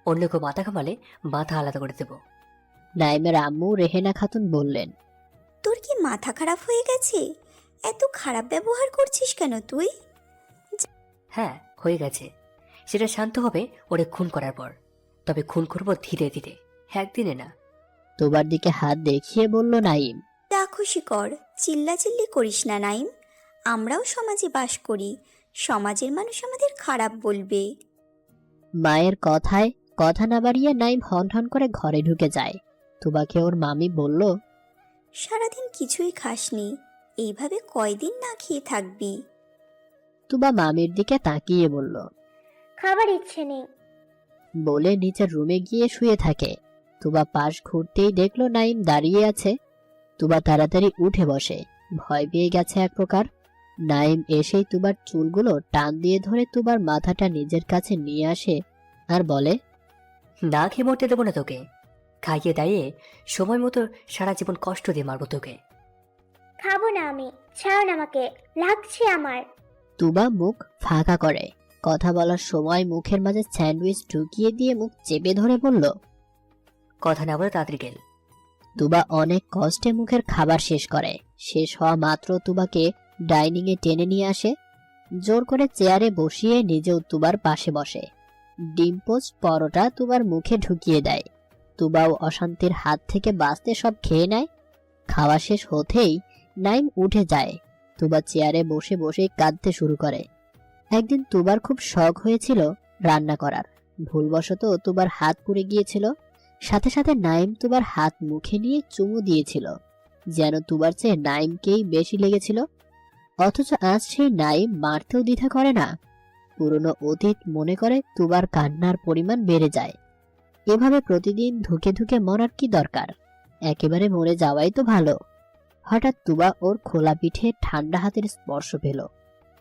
অন্য কেউ মাথা কামালে মাথা আলাদা করে দেবো। নাইমের আম্মু রেহেনা খাতুন বললেন, তোর কি মাথা খারাপ হয়ে গেছে? এত খারাপ ব্যবহার করছিস কেন তুই? হ্যাঁ, হয়ে গেছে। সেটা শান্ত হবে ওরে খুন করার পর। তবে খুন করব ধীরে ধীরে, একদিনে না। তুবার দিকে হাত দেখিয়ে বলল নাইম। যা খুশি কর, চিল্লাচিল্লি করিস না নাইম। আমরাও সমাজে বাস করি, সমাজের মানুষ আমাদের খারাপ বলবে। মায়ের কথায় কথা না বাড়িয়ে নাইম হন হন করে ঘরে ঢুকে যায়। তুবাকে ওর মামি বলল, সারাদিন কিছুই খাসনি, এইভাবে কয়দিন না খেয়ে থাকবি? তুবা মামির দিকে তাকিয়ে বলল, খাবার ইচ্ছে নেই। বলে নিচের রুমে গিয়ে শুয়ে থাকে। তুবা পাশ ঘুরতেই দেখলো নাইম দাঁড়িয়ে আছে। তুবা তাড়াতাড়ি উঠে বসে, ভয় পেয়ে গেছে এক প্রকার। নাইম এসেই তুবার চুলগুলো টান দিয়ে ধরে তুবার মাথাটা নিজের কাছে নিয়ে আসে আর বলে, না খেয়ে মরতে দেবো না তোকে। খাইয়ে দাইয়ে সময় মতো সারা জীবন কষ্ট দিয়ে মারবো তোকে। খাবো না আমি, ছাড়ুন আমাকে, লাগছে আমার। তুবা মুখ ফাঁকা করে। কথা বলার সময় মুখের মাঝে স্যান্ডউইচ ঢুকিয়ে দিয়ে মুখ চেপে ধরে বলল। কথা না বলে তাড়াতাড়ি গেল। তুবা অনেক কষ্টে মুখের খাবার শেষ করে। শেষ হওয়া মাত্র তুবাকে ডাইনিং এ টেনে নিয়ে আসে। জোর করে চেয়ারে বসিয়ে নিজেও তুবার পাশে বসে। ডিম পোস্ট পরোটা তুবার মুখে ঢুকিয়ে দেয়। তুবাও অশান্তির হাত থেকে বাঁচতে সব খেয়ে নেয়। খাওয়া শেষ হতেই নাইম উঠে যায়। তুবা চেয়ারে বসে বসে কাঁদতে শুরু করে। একদিন তুবার খুব শখ হয়েছিল রান্না করার। ভুলবশত তুবার হাত পুড়ে গিয়েছিল। সাথে সাথে নাইম তুবার হাত মুখে নিয়ে চুমু দিয়েছিল, যেন তুবার চেয়ে নাইমকেই বেশি লেগেছিল। অথচ আজ সেই নাইম মারতেও দ্বিধা করে না। পুরনো অতীত মনে করে তুবার কান্নার পরিমাণ বেড়ে যায়। এভাবে প্রতিদিন ধুকে ধুকে মরার কি দরকার? একেবারে মরে যাওয়াই তো ভালো। হঠাৎ তুবা ওর খোলা পিঠে ঠান্ডা হাতের স্পর্শ পেল।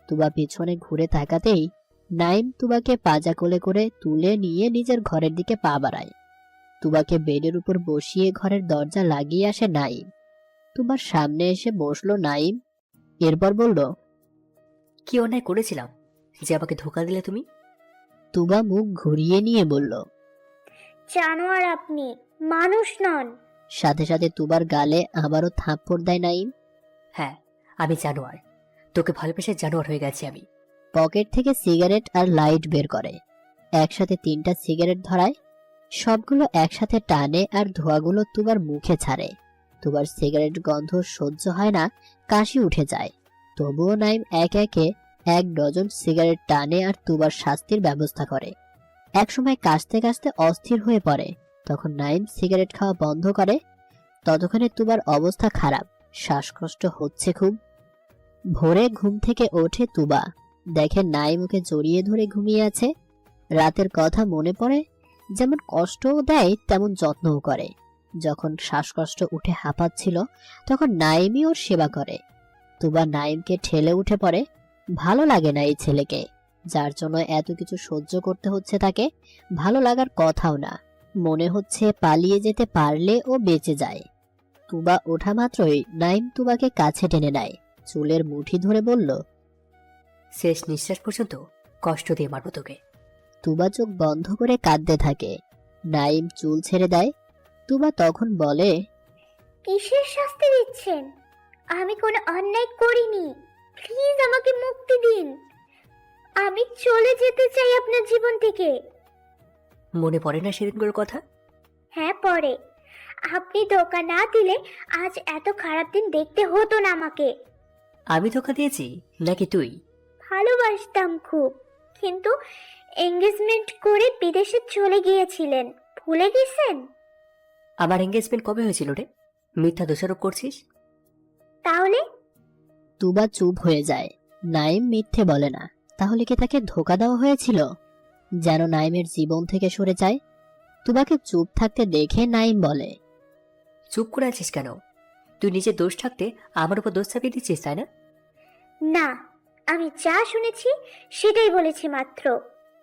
তুবা পিছনে ঘুরে তাকাতেই নাইম তুবাকে পাজা কোলে করে তুলে নিয়ে নিজের ঘরের দিকে পা বাড়ায়। তুবাকে বেডের উপর বসিয়ে ঘরের দরজা লাগিয়ে আসে নাইম। তুবার সামনে এসে বসলো নাইম। এরপর বলল, কি অন্যায় করেছিলাম যে আমাকে ধোকা দিলে তুমি? তুবা মুখ ঘুরিয়ে নিয়ে বলল। জানোয়ার আপনি, মানুষ নন। সাথে সাথে তুবার গালে আবারও থাপ্পড় দেয় নাইম। হ্যাঁ, আমি জানোয়ার। তোকে ভালোবেসে জানোয়ার হয়ে গেছি আমি। পকেট থেকে সিগারেট আর লাইট বের করে। একসাথে 3টা সিগারেট ধরায়। সবগুলো একসাথে টানে আর ধোঁয়াগুলো তুবার মুখে ছাড়ে। তুবার সিগারেট গন্ধ সহ্য হয় না, কাশি উঠে যায়। তবুও নাইম এক একে 1 ডজন সিগারেট টানে আর তুবার শাস্তির ব্যবস্থা করে। একসময় কাশতে কাশতে অস্থির হয়ে পড়ে। তখন নাইম সিগারেট খাওয়া বন্ধ করে। ততক্ষণে তুবার অবস্থা খারাপ, শ্বাসকষ্ট হচ্ছে খুব। ভোরে ঘুম থেকে ওঠে তুবা, দেখে নাইম ওকে জড়িয়ে ধরে ঘুমিয়ে আছে। রাতের কথা মনে পড়ে। যেমন কষ্টও দেয় তেমন যত্নও করে। যখন শ্বাসকষ্ট উঠে হাঁপাচ্ছিল তখন নাইমই ওর সেবা করে। তুবা নাইমকে ঠেলে উঠে পড়ে। ভালো লাগে না এই ছেলেকে, যার জন্য এত কিছু সহ্য করতে হচ্ছে তাকে। ভালো লাগার কথাও না, মনে হচ্ছে পালিয়ে যেতে পারলে ও বেঁচে যায়। তুবা ওঠা মাত্রই নাইম তুবাকে কাছে টেনে নেয়, চুলের মুঠি ধরে বলল, শেষ নিঃশ্বাস পর্যন্ত কষ্ট দিয়ে মারবো তোকে। তুবা চোখ বন্ধ করে কাঁদতে থাকে। নাইম চুল ছেড়ে দেয়। তুবা তখন বলে, কিসের শাস্তি দিচ্ছেন? আমি কোনো অন্যায় করিনি, প্লিজ আমাকে মুক্তি দিন। আমি চলে যেতে চাই আপনার জীবন থেকে। মনে পড়ে না সেদিনগুলোর কথা? হ্যাঁ পড়ে। আপনি ধোকা না দিলে আজ এত খারাপ দিন দেখতে হতো না আমাকে। আমি ধোকা দিয়েছি নাকি তুই? ভালোবাসতাম খুব, কিন্তু এঙ্গেজমেন্ট করে বিদেশে চলে গিয়েছিলেন, ভুলে গেছেন? আমার এঙ্গেজমেন্ট কবে হয়েছিল রে? মিথ্যা দোষারোপ করছিস। তাহলে? তুবা চুপ হয়ে যায়। নাইম মিথ্যে বলে না, তাহলে কি তাকে ধোকা দেওয়া হয়েছিল? যেন নাইমের জীবন থেকে সরে যায়। তুবাকে চুপ থাকতে দেখে নাইম বলে, চুপ করে আছিস কেন? তুই নিজের দোষ থাকতে আমার উপর দোষ চাপিয়ে দিচ্ছিস, তাই না? না, আমি যা শুনেছি সেটাই বলেছি মাত্র।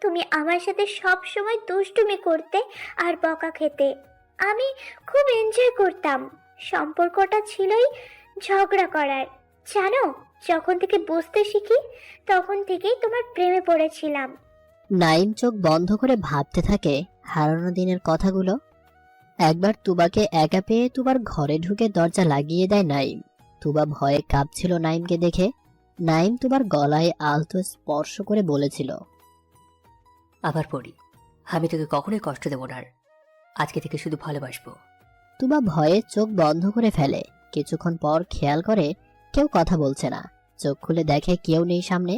তুমি আমার সাথে সব সময় দুষ্টুমি করতে আর বকা খেতে। আমি খুব এনজয় করতাম। সম্পর্কটা ছিলই ঝগড়া করার। জানো, যখন থেকে বুঝতে শিখি তখন থেকেই তোমার প্রেমে পড়েছিলাম। নাইম চোখ বন্ধ করে ভাবতে থাকে, হারানো দিনের কথাগুলো। একবার তুবাকে একা পেয়ে তুবার ঘরে ঢুকে দরজা লাগিয়ে দেয় নাইম। তুবা ভয়ে কাঁপছিল নাইমকে দেখে। নাইম তুবার গলায় আলতো স্পর্শ করে বলেছিল, আবার পড়ি, আমি তোকে কখনোই কষ্ট দেব না আর। আজকে থেকে শুধু ভালোবাসবো। তুবা ভয়ে চোখ বন্ধ করে ফেলে। কিছুক্ষণ পর খেয়াল করে কেউ কথা বলছে না। চোখ খুলে দেখে কেউ নেই সামনে।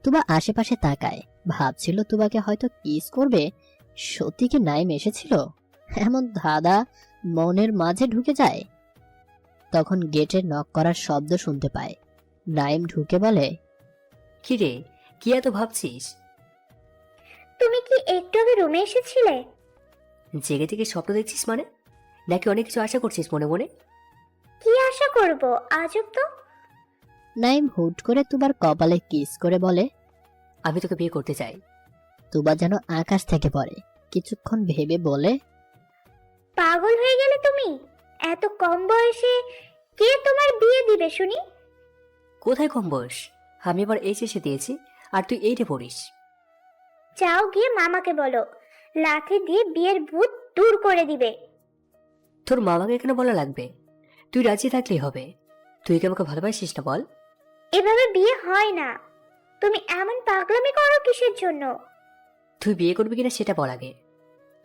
তুবা আশেপাশে তাকায়, ভাবছিল তুবাকে হয়তো কিস করবে। সত্যি কি নাইম এসেছিল? এমন ধাঁধা মনের মাঝে ঢুকে যায়। তখন গেটে নক করার শব্দ শুনতে পায়। নাইম ঢুকে বলে, কি রে, কি এত ভাবছিস? তুমি কি একটু আগে রুমে এসেছিলে? জেগে থেকে স্বপ্ন দেখছিস মানে? নাকি অনেক কিছু আশা করছিস মনে মনে? কি আশা করব, আজব তো। নাইম হুট করে তুবার কপালে কিস করে বলে, আমি তোকে বিয়ে করতে চাই। তুবা যেন আকাশ থেকে পড়ে। কিছুক্ষণ ভেবে বলে, পাগল হয়ে গেলে তুমি? এত কম বয়সে কে তোমার বিয়ে দিবে শুনি? কোথায় কম বয়স? আমি এবার এইচএসে দিয়েছি, আর তুই এইটে পড়িস। যাও গিয়ে মামাকে বলো, লাঠি দিয়ে বিয়ের ভূত দূর করে দিবে। তোর মামাকে কেন বলা লাগবে? তুই রাজি থাকলেই হবে। তুই কি আমাকে ভালোবাসিস না বল? এভাবে বিয়ে হয় না। তুমি এমন পাগলামি করো কিসের জন্য? তুই বিয়ে করবি কিনা সেটা বল আগে।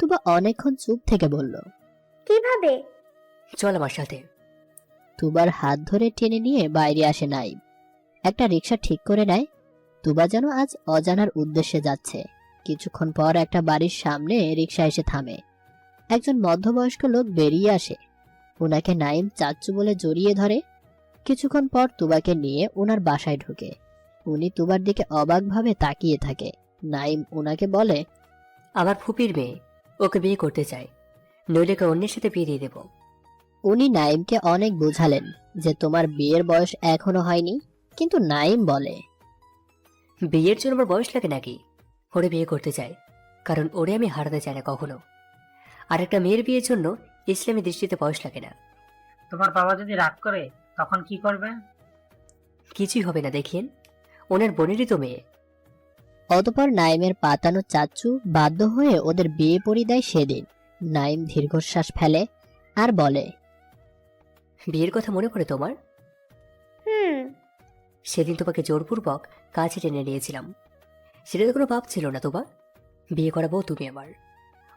তুবা অনেকক্ষণ চুপ থেকে বলল, কিভাবে? চল আমার সাথে। তুবার হাত ধরে টেনে নিয়ে বাইরে আসে নাইম। একটা রিক্সা ঠিক করে নেয়। তুবা যেন আজ অজানার উদ্দেশ্যে যাচ্ছে। কিছুক্ষণ পর একটা বাড়ির সামনে রিক্সা এসে থামে। একজন মধ্যবয়স্ক লোক বেরিয়ে আসে। ওনাকে নাইম চাচ্চু বলে জড়িয়ে ধরে। কিছুক্ষণ পর তুবাকে নিয়ে ওনার বাসায় ঢোকে। উনি তুবার দিকে অবাকভাবে তাকিয়ে থাকে। নাইম ওনাকে বলে, আমার ফুপির মেয়ে, ওকে বিয়ে করতে চাই, নইলে ওকে অন্যের সাথে বিয়ে দিয়ে দেবো। উনি নাইমকে অনেক বোঝালেন যে তোমার বিয়ের বয়স এখনো হয়নি। কিন্তু নাইম বলে, বিয়ের জন্য আমার বয়স লাগে নাকি? ওরে বিয়ে করতে চাই, কারণ ওরে আমি হারাতে চাই না কখনো। আর একটা মেয়ের বিয়ের জন্য ইসলামী দৃষ্টিতে বয়স লাগে না। তোমার বাবা যদি রাগ করে তখন কি করবে? কিছুই হবে না, দেখিয়েন। ওনার বোনেরই তো মেয়ে। অতঃপর নাইমের পাতানো চাচ্চু বাধ্য হয়ে ওদের বিয়ে পড়িয়ে দেয় সেদিন। নাইম দীর্ঘশ্বাস ফেলে আর বলে, বিয়ের কথা মনে পড়ে তোমার? হুম। সেদিন তোমাকে জোরপূর্বক কাছে টেনে নিয়েছিলাম। সেটা তো কোনো পাপ ছিল না তোমার। বিয়ে করাবো তুমি আমার।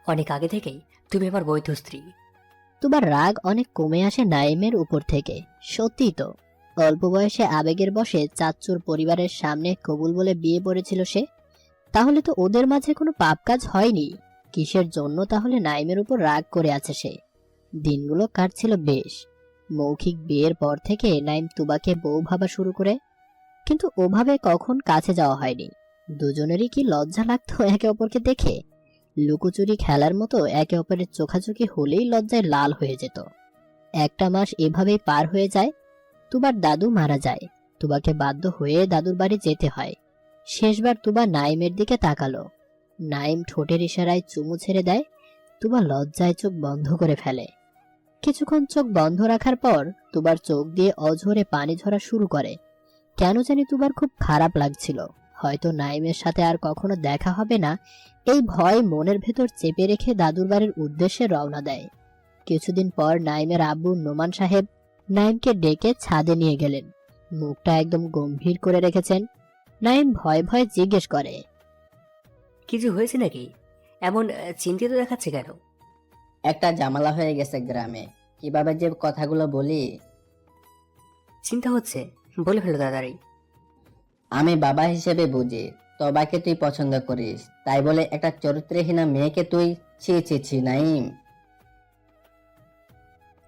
অনেক আগে থেকেই তুমি আমার বৈধ স্ত্রী। তোমার রাগ অনেক কমে আসে নাইমের উপর থেকে। সত্যি তো, অল্প বয়সে আবেগের বশে চাচ্চুর পরিবারের সামনে কবুল বলে বিয়ে পড়েছিল সে। তাহলে তো ওদের মাঝে কোনো পাপ কাজ হয়নি। কিসের জন্য তাহলে নাইমের উপর রাগ করে আছে সে? দিনগুলো কাটছিল বেশ। মৌখিক বিয়ের পর থেকে নাইম তুবাকে বউ ভাবা শুরু করে। কিন্তু ওভাবে কখন কাছে যাওয়া হয়নি। দুজনেরই কি লজ্জা লাগতো একে অপরকে দেখে। লুকোচুরি খেলার মতো একে অপরের চোখাচোখি হলেই লজ্জায় লাল হয়ে যেত। একটা মাস এভাবেই পার হয়ে যায়। তুবার দাদু মারা যায়। তুবাকে বাধ্য হয়ে দাদুর বাড়ি যেতে হয়। শেষবার তুবা নাইমের দিকে তাকালো। নাইম ঠোঁটের ইশারায় চুমু ছেড়ে দেয়। তুবা লজ্জায় চোখ বন্ধ করে ফেলে। কিছুক্ষণ চোখ বন্ধ রাখার পর তুবার চোখ দিয়ে অঝরে পানি ঝরা শুরু করে। কেন জানি তুবার খুব খারাপ লাগছিল। হয়তো নাইমের সাথে আর কখনো দেখা হবে না, এই ভয় মনের ভেতর চেপে রেখে দাদুর বাড়ির উদ্দেশ্যে রওনা দেয়। কিছুদিন পর নাইমের আব্বু নোমান সাহেব নাইমকে ডেকে ছাদে নিয়ে গেলেন। মুখটা একদম গম্ভীর করে রেখেছেন। নাইম ভয়ে ভয়ে জিজ্ঞেস করে, কিছু হয়েছে নাকি? এমন চিন্তিত দেখাচ্ছে কেন? একটা ঝামেলা হয়ে গেছে গ্রামে, কিভাবে যে কথাগুলো বলি। চিন্তা হচ্ছে? বলে ফেলো তাড়াতাড়ি। আমি বাবা হিসেবে বুঝি, তবাকে তুই পছন্দ করিস, তাই বলে একটা চরিত্রহীনা মেয়েকে তুই ছি ছি ছি নাইম।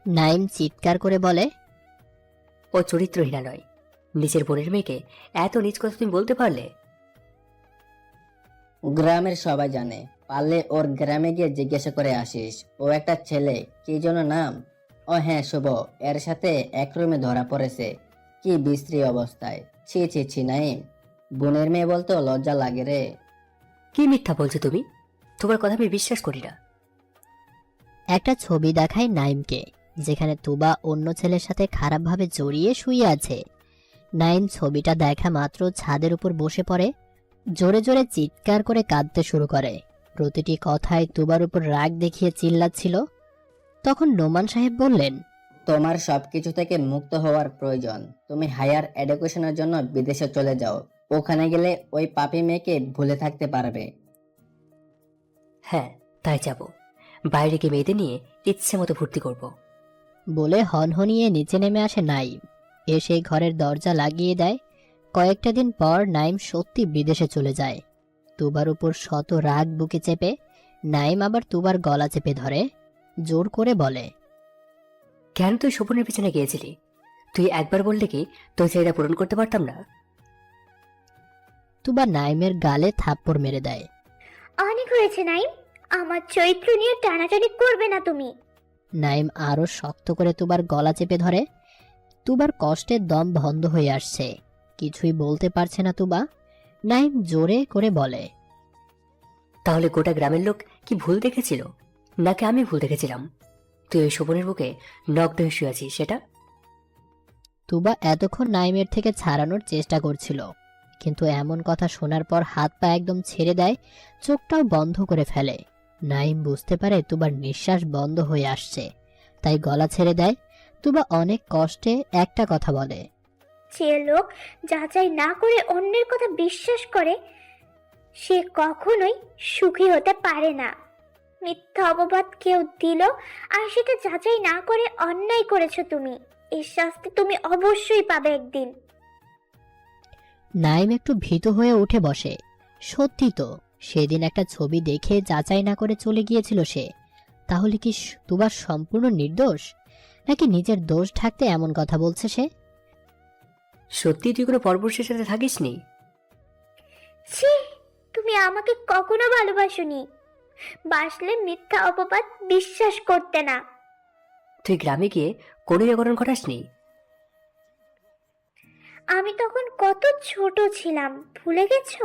নাইম চিৎকার করে বলে, ও চরিত্রহীনা নয়। নিজের বোনের মেয়েকে এত নিজ কথা তুমি বলতে পারলে? গ্রামের সবাই জানে, পারলে ওর গ্রামে গিয়ে জিজ্ঞাসা করে আসিস। ও একটা ছেলে, কি যেন নাম? ও হ্যাঁ, শুভ। এর সাথে এক রুমে ধরা পড়েছে, কি বিশ্রী অবস্থায়। ছি ছি ছি নাইম, বোনের মেয়ে বলতে লজ্জা লাগে রে। কি মিথ্যা বলছো তুমি? তোমার কথা আমি বিশ্বাস করি না। একটা ছবি দেখায় নাইমকে, যেখানে তুবা অন্য ছেলের সাথে খারাপভাবে জড়িয়ে শুয়ে আছে। নাইম ছবিটা দেখা মাত্র ছাদের উপর বসে পড়ে। জোরে জোরে চিৎকার করে কাঁদতে শুরু করে। প্রতিটি কথায় তুবার উপর রাগ দেখিয়ে চিল্লাচ্ছিল। তখন নোমান সাহেব বললেন, তোমার সবকিছু থেকে মুক্ত হওয়ার প্রয়োজন। তুমি হায়ার এডুকেশনের জন্য বিদেশে চলে যাও। ওখানে গেলে ওই পাপী মেয়েকে ভুলে থাকতে পারবে। হ্যাঁ, তাই যাব। বাইরে গিয়ে মেয়েদের নিয়ে ইচ্ছে মতো ফুর্তি করব। বলে হনহনিয়ে নিচে নেমে আসে নাইম। এসে ঘরের দরজা লাগিয়ে দেয়। কয়েকটা দিন পর নাইম সত্যি বিদেশে চলে যায়। তুবার উপর শত রাগ বুকে চেপে নাইম আবার তুবার গলা চেপে ধরে, জোর করে বলে, কেন তুই শোভনের পিছনে গিয়েছিলি? তুই একবার বললে কি তোর চাহিদা পূরণ করতে পারতাম না? তুবা নাইমের গালে থাপ্পড় মেরে দেয়। অনেক হয়েছে নাইম, আমার চরিত্র নিয়ে টানাটানি করবে না তুমি। নাইম আরো শক্ত করে তুবার গলা চেপে ধরে। তুবার কষ্টের দম বন্ধ হয়ে আসছে, কিছুই বলতে পারছে না তুবা। নাইম জোরে করে বলে, তাহলে গোটা গ্রামের লোক কি ভুল দেখেছিল, নাকি আমি ভুল দেখেছিলাম? তুই ওই শোভনের বুকে নগ্ন হয়ে শুয়ে আছিস সেটা? তুবা এতক্ষণ নাইমের থেকে ছাড়ানোর চেষ্টা করছিল, কিন্তু এমন কথা শোনার পর হাত পা একদম ছেড়ে দেয়, চোখটাও বন্ধ করে ফেলে। নাইম বুঝতে পারে তুবার নিঃশ্বাস বন্ধ হয়ে আসছে, তাই গলা ছেড়ে দেয়। তুবা অনেক কষ্টে একটা কথা বলে, যে লোক যাচাই না করে অন্যের কথা বিশ্বাস করে সে কখনোই সুখী হতে পারে না। মিথ্যা অপবাদ কেউ দিল আর সেটা যাচাই না করে অন্যায় করেছো তুমি, এর শাস্তি তুমি অবশ্যই পাবে একদিন। নাইম একটু ভীত হয়ে উঠে বসে। সত্যি তো, সেদিন একটা ছবি দেখে যাচাই না করে চলে গিয়েছিল সে। তাহলে কি তুবা সম্পূর্ণ নির্দোষ, নাকি নিজের দোষ ঢাকতে এমন কথা বলছে সে? সত্যি তুই কোনো পরপুরুষের সাথে থাকিসনি? ছি, তুমি আমাকে কখনো ভালোবাসোনি, বাসলে মিথ্যা অপবাদ বিশ্বাস করতে না। তুই গ্রামে গিয়ে কোনো অঘটন ঘটাসনি? আমি তখন কত ছোট ছিলাম, ভুলে গেছো?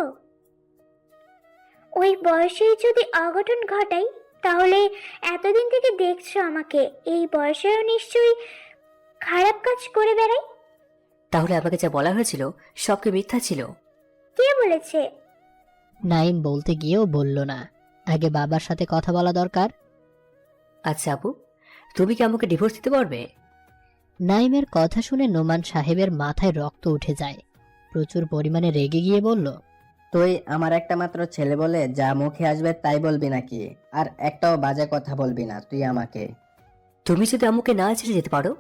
ওই বয়সেই যদি অঘটন ঘটাই তাহলে এতদিন থেকে দেখছো আমাকে, এই বয়সেও নিশ্চয়ই খারাপ কাজ করে বেড়াই। তাহলে আমাকে যা বলা হয়েছিল সব কি মিথ্যা ছিল? কে বলেছে? নাইম বলতে গিয়েও বলল না, আগে বাবার সাথে কথা বলা দরকার। আচ্ছা আপু, তুমি কি আমাকে ডিভোর্স দিতে পারবে? নাইমের কথা শুনে নোমান সাহেবের মাথায় রক্ত উঠে যায়। প্রচুর পরিমাণে রেগে গিয়ে বলল, তুই আমার একটা মাত্র ছেলে বলে যা মুখে আসবে তাই বলবি নাকি? আর একটাও বাজে কথা বলবি না তুই আমাকে। তুমি যদি আমাকে না ছেড়ে যেতে পারো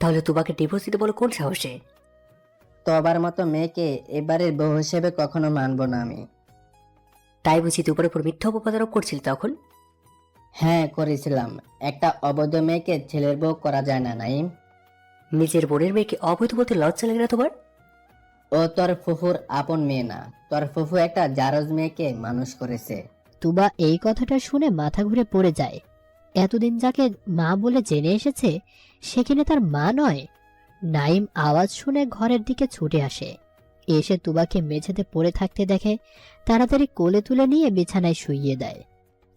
তাহলে তোমাকে ডিভোর্স দিতে বলো কোন সাহসে? তোবার মতো মেয়েকে এবারের বউ হিসেবে কখনো মানবো না আমি। তাই বুঝি তোমার উপর মিথ্যা অপবাদ আরোপ করছিল তখন? হ্যাঁ করেছিলাম। একটা অবৈধ মেয়েকে ছেলের বউ করা যায় না নাইম। নিজের বোনের মেয়েকে অবৈধ বলতে লজ্জা লাগে না তোমার? ও তোর ফুফুর আপন মেয়ে না, তোর ফুফু একটা জারজ মেয়েকে মানুষ করেছে। তুবা এই কথাটা শুনে মাথা ঘুরে পড়ে যায়। এতদিন যাকে মা বলে জেনে এসেছে সে কিনা তার মা নয়। নাইম আওয়াজ শুনে ঘরের দিকে ছুটে আসে। এসে তুবাকে মেঝেতে পড়ে থাকতে দেখে তাড়াতাড়ি কোলে তুলে নিয়ে বিছানায় শুইয়ে দেয়।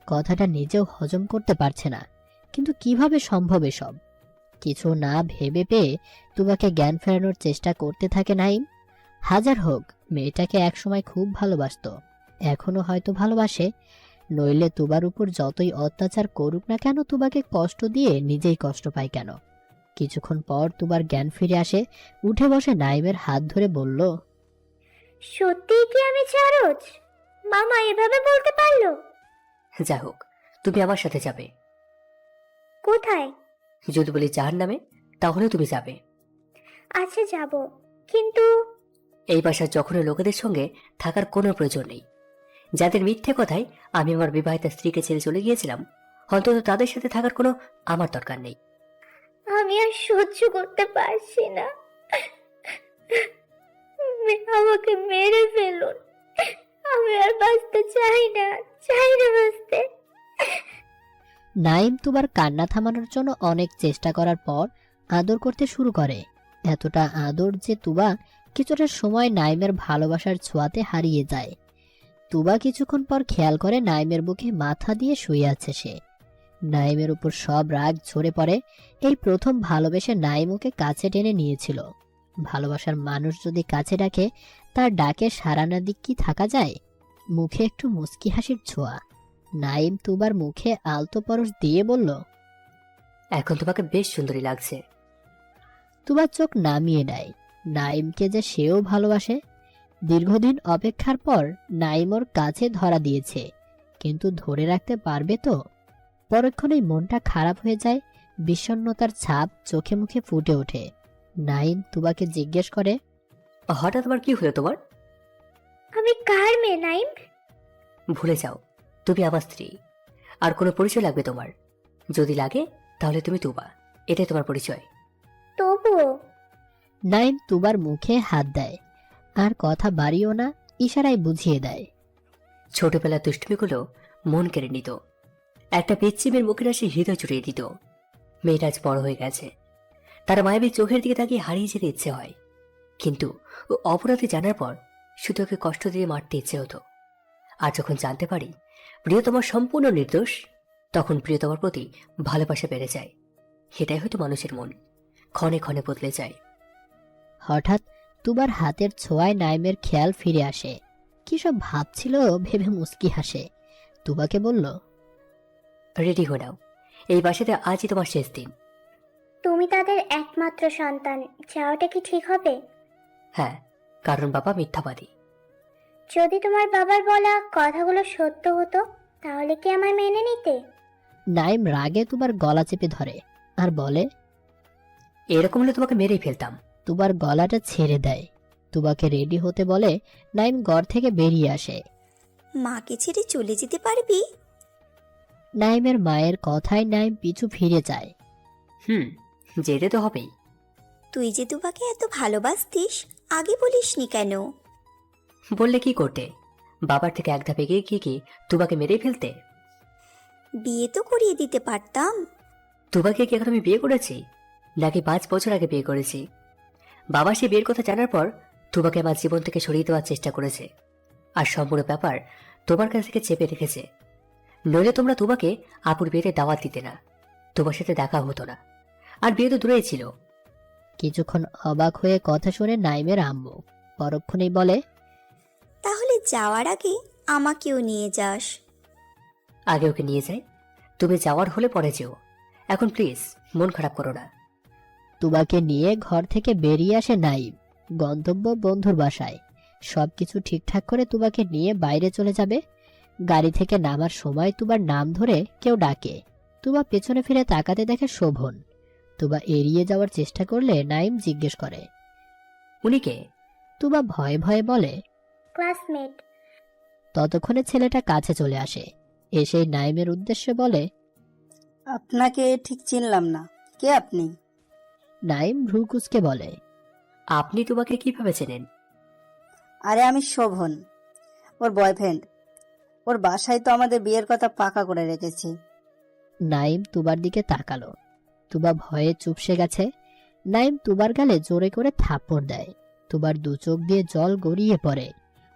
কথাটা নিজেও হজম করতে পারছে না, কিন্তু কিভাবে সম্ভব এসব? কিছু না ভেবে পেয়ে তুবাকে জ্ঞান ফেরানোর চেষ্টা করতে থাকে নাইম। হাজার হোক, মেয়েটাকে একসময় খুব ভালোবাসতো, এখনো হয়তো ভালোবাসে। নইলে তুবার উপর যতই অত্যাচার করুক না কেন, তুবাকে কষ্ট দিয়ে নিজেই কষ্ট পায় কেন? কিছুক্ষণ পর তুবার জ্ঞান ফিরে আসে, উঠে বসে নাইমের হাত ধরে বলল, সত্যিই কি আমি জারজ? মামা এভাবে বলতে পারলো? যা হোক, তুমি আমার সাথে যাবে। কোথায়? যদি বলি জাহার নামে তাহলে তুমি যাবে। আচ্ছা যাব, কিন্তু এই বাসার যখনই লোকেদের সঙ্গে থাকার কোনো প্রয়োজন নেই। যাদের মিথ্যে কথায় আমি আমার বিবাহিত স্ত্রীকে ছেড়ে চলে গিয়েছিলাম, অন্তত তাদের সাথে থাকার কোনো আমার দরকার নেই। আমি আর সহ্য করতে পারছি না, আমাকে মেরে ফেলুন, আমি আর বাঁচতে চাই না, চাই না বাঁচতে। নাইম তুবার কান্না থামানোর জন্য অনেক চেষ্টা করার পর আদর করতে শুরু করে। এতটা আদর যে তুবা কিছুটা সময় নাইমের ভালোবাসার ছোঁয়াতে হারিয়ে যায়। তুবা কিছুক্ষণ পর খেয়াল করে নাইমের বুকে মাথা দিয়ে শুয়ে আছে সে। নাইমের উপর সব রাগ ঝরে পড়ে। এই প্রথম ভালোবেসে নাইম ওকে কাছে টেনে নিয়েছিল। ভালোবাসার মানুষ যদি কাছে ডাকে, তার ডাকে সাড়া না দিয়ে কি থাকা যায়? মুখে একটু মুচকি হাসির ছোঁয়া। নাইম তুবার মুখে আলতো পরশ দিয়ে বলল, এখন তোমাকে বেশ সুন্দরী লাগছে। তুবার চোখ নামিয়ে নেয়। নাইমকে যে সেও ভালোবাসে। দীর্ঘদিন অপেক্ষার পর নাইম ওর কাছে ধরা দিয়েছে, কিন্তু ধরে রাখতে পারবে তো? পরক্ষণেই মনটা খারাপ হয়ে যায়, বিষণ্ণতার ছাপ চোখে মুখে ফুটে ওঠে। নাইম তুবাকে জিজ্ঞেস করে, হঠাৎ আবার কি হলো তোমার? আমি কার মেয়ে নাইম? ভুলে যাও, তুমি আমার স্ত্রী। আর কোনো পরিচয় লাগবে তোমার? যদি লাগে তাহলে তুমি তুবা, এটাই তোমার পরিচয়। তবুও নাইম তুবার মুখে হাত দেয়, আর কথা বাড়িও না, ইশারায় বুঝিয়ে দেয়। ছোটবেলার দুষ্টুমিগুলো মন কেড়ে নিত, একটা পিচ্চি মেয়ের মুখের হাসি হৃদয় জুড়িয়ে দিত। মেয়েটা আজ বড় হয়ে গেছে, তার মায়াবী চোখের দিকে তাকিয়ে হারিয়ে যেতে ইচ্ছে হয়, কিন্তু ও অপরাধী জানার পর শুধু ওকে কষ্ট দিয়ে মারতে ইচ্ছে হতো। আর যখন জানতে পারি প্রিয়তমার সম্পূর্ণ নির্দোষ, তখন প্রিয়তমার প্রতি ভালোবাসা বেড়ে যায়। এটাই হয়তো মানুষের মন, ক্ষণে ক্ষণে বদলে যায়। হঠাৎ তুবার হাতের ছোঁয়ায় নাইমের খেয়াল ফিরে আসে। কি সব ভাবছিল ভেবে মুচকি হাসে। তুবাকে বলল, রেডি হয়ে নাও, এই বাসাতে আজই তোমার শেষ দিন। তুমি তাদের একমাত্র সন্তান, যাওয়াটা কি ঠিক হবে? হ্যাঁ, কারণ বাবা মিথ্যাবাদী। যদি তোমার বাবার বলা কথাগুলো সত্য হতো, তাহলে কি আমায় মেনে নিতে? নাইম রাগে তুবার গলা চেপে ধরে আর বলে, এরকম হলে তোমাকে মেরেই ফেলতাম। তুবার গলাটা ছেড়ে দেয়। তুবাকে রেডি হতে বলে নাইম ঘর থেকে বেরিয়ে আসে। মাকে ছেড়ে চলে যেতে পারবি? নাইমের মায়ের কথায় নাইম পিছু ফিরে যায়। যেতে তো হবেই। তুই যে তুবাকে এত ভালোবাসতিস, আগে বলিসনি কেন? বললে কি করতে? বাবার থেকে এক ধাপ এগিয়ে গিয়ে কি তুবাকে মেরেই ফেলতে? বিয়ে তো করিয়ে দিতে পারতাম। তুবাকে কি এখন আমি বিয়ে করেছি, নাকি 5 বছর আগে বিয়ে করেছি? বাবা সে বিয়ের কথা জানার পর তুবাকে আমার জীবন থেকে সরিয়ে দেওয়ার চেষ্টা করেছে, আর সম্পূর্ণ ব্যাপার তোমার কাছ থেকে চেপে রেখেছে। নইলে তোমরা তুবাকে আপুর বিয়েতে দাওয়াত দিতে না, তোমার সাথে দেখা হতো না, আর বিয়ে তো দূরেই ছিল। কিছুক্ষণ অবাক হয়ে কথা শুনে নাইমের আম্মু পরক্ষণেই বলে, তাহলে যাওয়ার আগে আমাকেও নিয়ে যাস। আগে ওকে নিয়ে যাই, তুমি যাওয়ার হলে পরে যেও। এখন প্লিজ মন খারাপ করো না। তুবাকে নিয়ে ঘর থেকে বেরিয়ে আসে নাইম গন্তব্য বন্ধুর বাসায়। সবকিছু ঠিকঠাক করে তুবাকে নিয়ে বাইরে চলে যাবে। গাড়ি থেকে নামার সময় তুবার নাম ধরে কেউ ডাকে। তুবা পেছনে ফিরে তাকাতে দেখে শোভন। তুবা এড়িয়ে যাওয়ার চেষ্টা করলে নাইম জিজ্ঞেস করে, উনি কে? তুবা ভয়ে ভয়ে বলে। ক্লাসমেট। ততক্ষণে ছেলেটা কাছে চলে আসে, এসে নাইমের উদ্দেশ্যে বলে, আপনাকে ঠিক চিনলাম না, কে আপনি? নাইম ভ্রু কুঁচকে বলে, আপনি তুবাকে কিভাবে চেনেন? আরে আমি শোভন, ওর বয়ফ্রেন্ড। ওর বাসায় তো আমাদের বিয়ের কথা পাকা করে রেখেছি। নাইম তুবার দিকে তাকালো। তুবা ভয়ে চুপসে গেছে। নাইম তুবার গালে জোরে করে থাপ্পড় দেয়। তুবার দু চোখ দিয়ে জল গড়িয়ে পড়ে।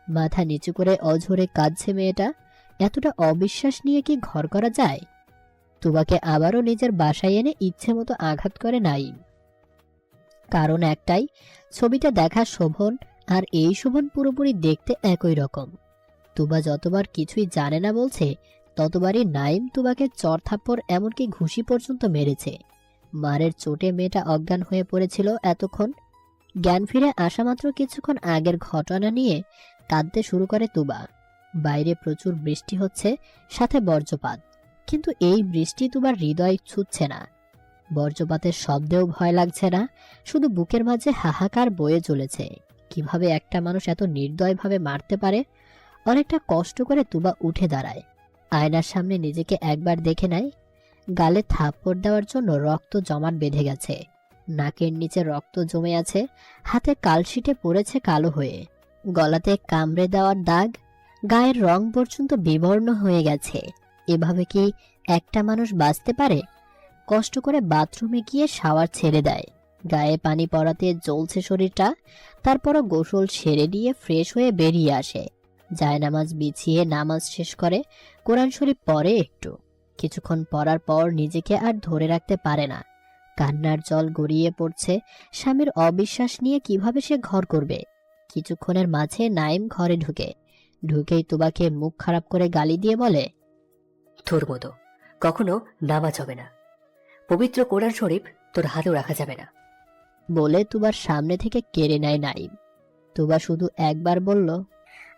মাথা নিচু করে অঝরে কাঁদছে মেয়েটা। এতটা অবিশ্বাস নিয়ে কি ঘর করা যায়? তুবাকে আবারও নিজের বাসায় এনে ইচ্ছে মতো আঘাত করে নাইম। কারণ একটাই, ছবিতে দেখা শোভন আর এই শোভন পুরোপুরি দেখতে একই রকম। তুবা যতবার কিছুই জানে না বলছে, ততবারই নাইম তুবাকে চর থাপ্পড় এমনকি ঘুষি পর্যন্ত মেরেছে। মারের চোটে মেয়েটা অজ্ঞান হয়ে পড়েছিল এতক্ষণ। জ্ঞান ফিরে আসা মাত্র কিছুক্ষণ আগের ঘটনা নিয়ে কাঁদতে শুরু করে তুবা। বাইরে প্রচুর বৃষ্টি হচ্ছে, সাথে বজ্রপাত। কিন্তু এই বৃষ্টি তুবার হৃদয় ছুঁচ্ছে না। বজ্রপাতের শব্দেও ভয় লাগছে না, শুধু বুকের মাঝে হাহাকার বয়ে চলেছে। কিভাবে একটা মানুষ এত নির্দয়ভাবে মারতে পারে? অনেকটা কষ্ট করে তুবা উঠে দাঁড়ায়। আয়নার সামনে নিজেকে একবার দেখে নেয়। গালে থাপ্পড় দেওয়ার জন্য রক্ত জমাট বেঁধে গেছে। নাকের নিচে রক্ত জমে আছে, হাতে কালশিটে পড়েছে কালো হয়ে। গলাতে কামড়ে দেওয়ার দাগ, গায়ের রং পর্যন্ত বিবর্ণ হয়ে গেছে। এভাবে কি একটা মানুষ বাঁচতে পারে? কষ্ট করে বাথরুমে গিয়ে শাওয়ার ছেড়ে দেয়। গায়ে পানি পড়াতে জ্বলছে শরীরটা। তারপরও গোসল সেরে দিয়ে ফ্রেশ হয়ে বেরিয়ে আসে। জায়নামাজ বিছিয়ে নামাজ শেষ করে কোরআন শরীফ পড়ে একটু। কিছুক্ষণ পড়ার পর নিজেকে আর ধরে রাখতে পারে না। কান্নার জল গড়িয়ে পড়ছে। স্বামীর অবিশ্বাস নিয়ে কিভাবে সে ঘর করবে? কিছুক্ষণের মাঝে নাইম ঘরে ঢুকেই তুবাকে মুখ খারাপ করে গালি দিয়ে বলে, তোর মতো কখনো নামাজ হবে না, পবিত্র কোরআন শরীফ তোর হাতেও রাখা যাবে না। বলে তুবার সামনে থেকে কেড়ে নেয় নাইম। তুবা শুধু একবার বলল,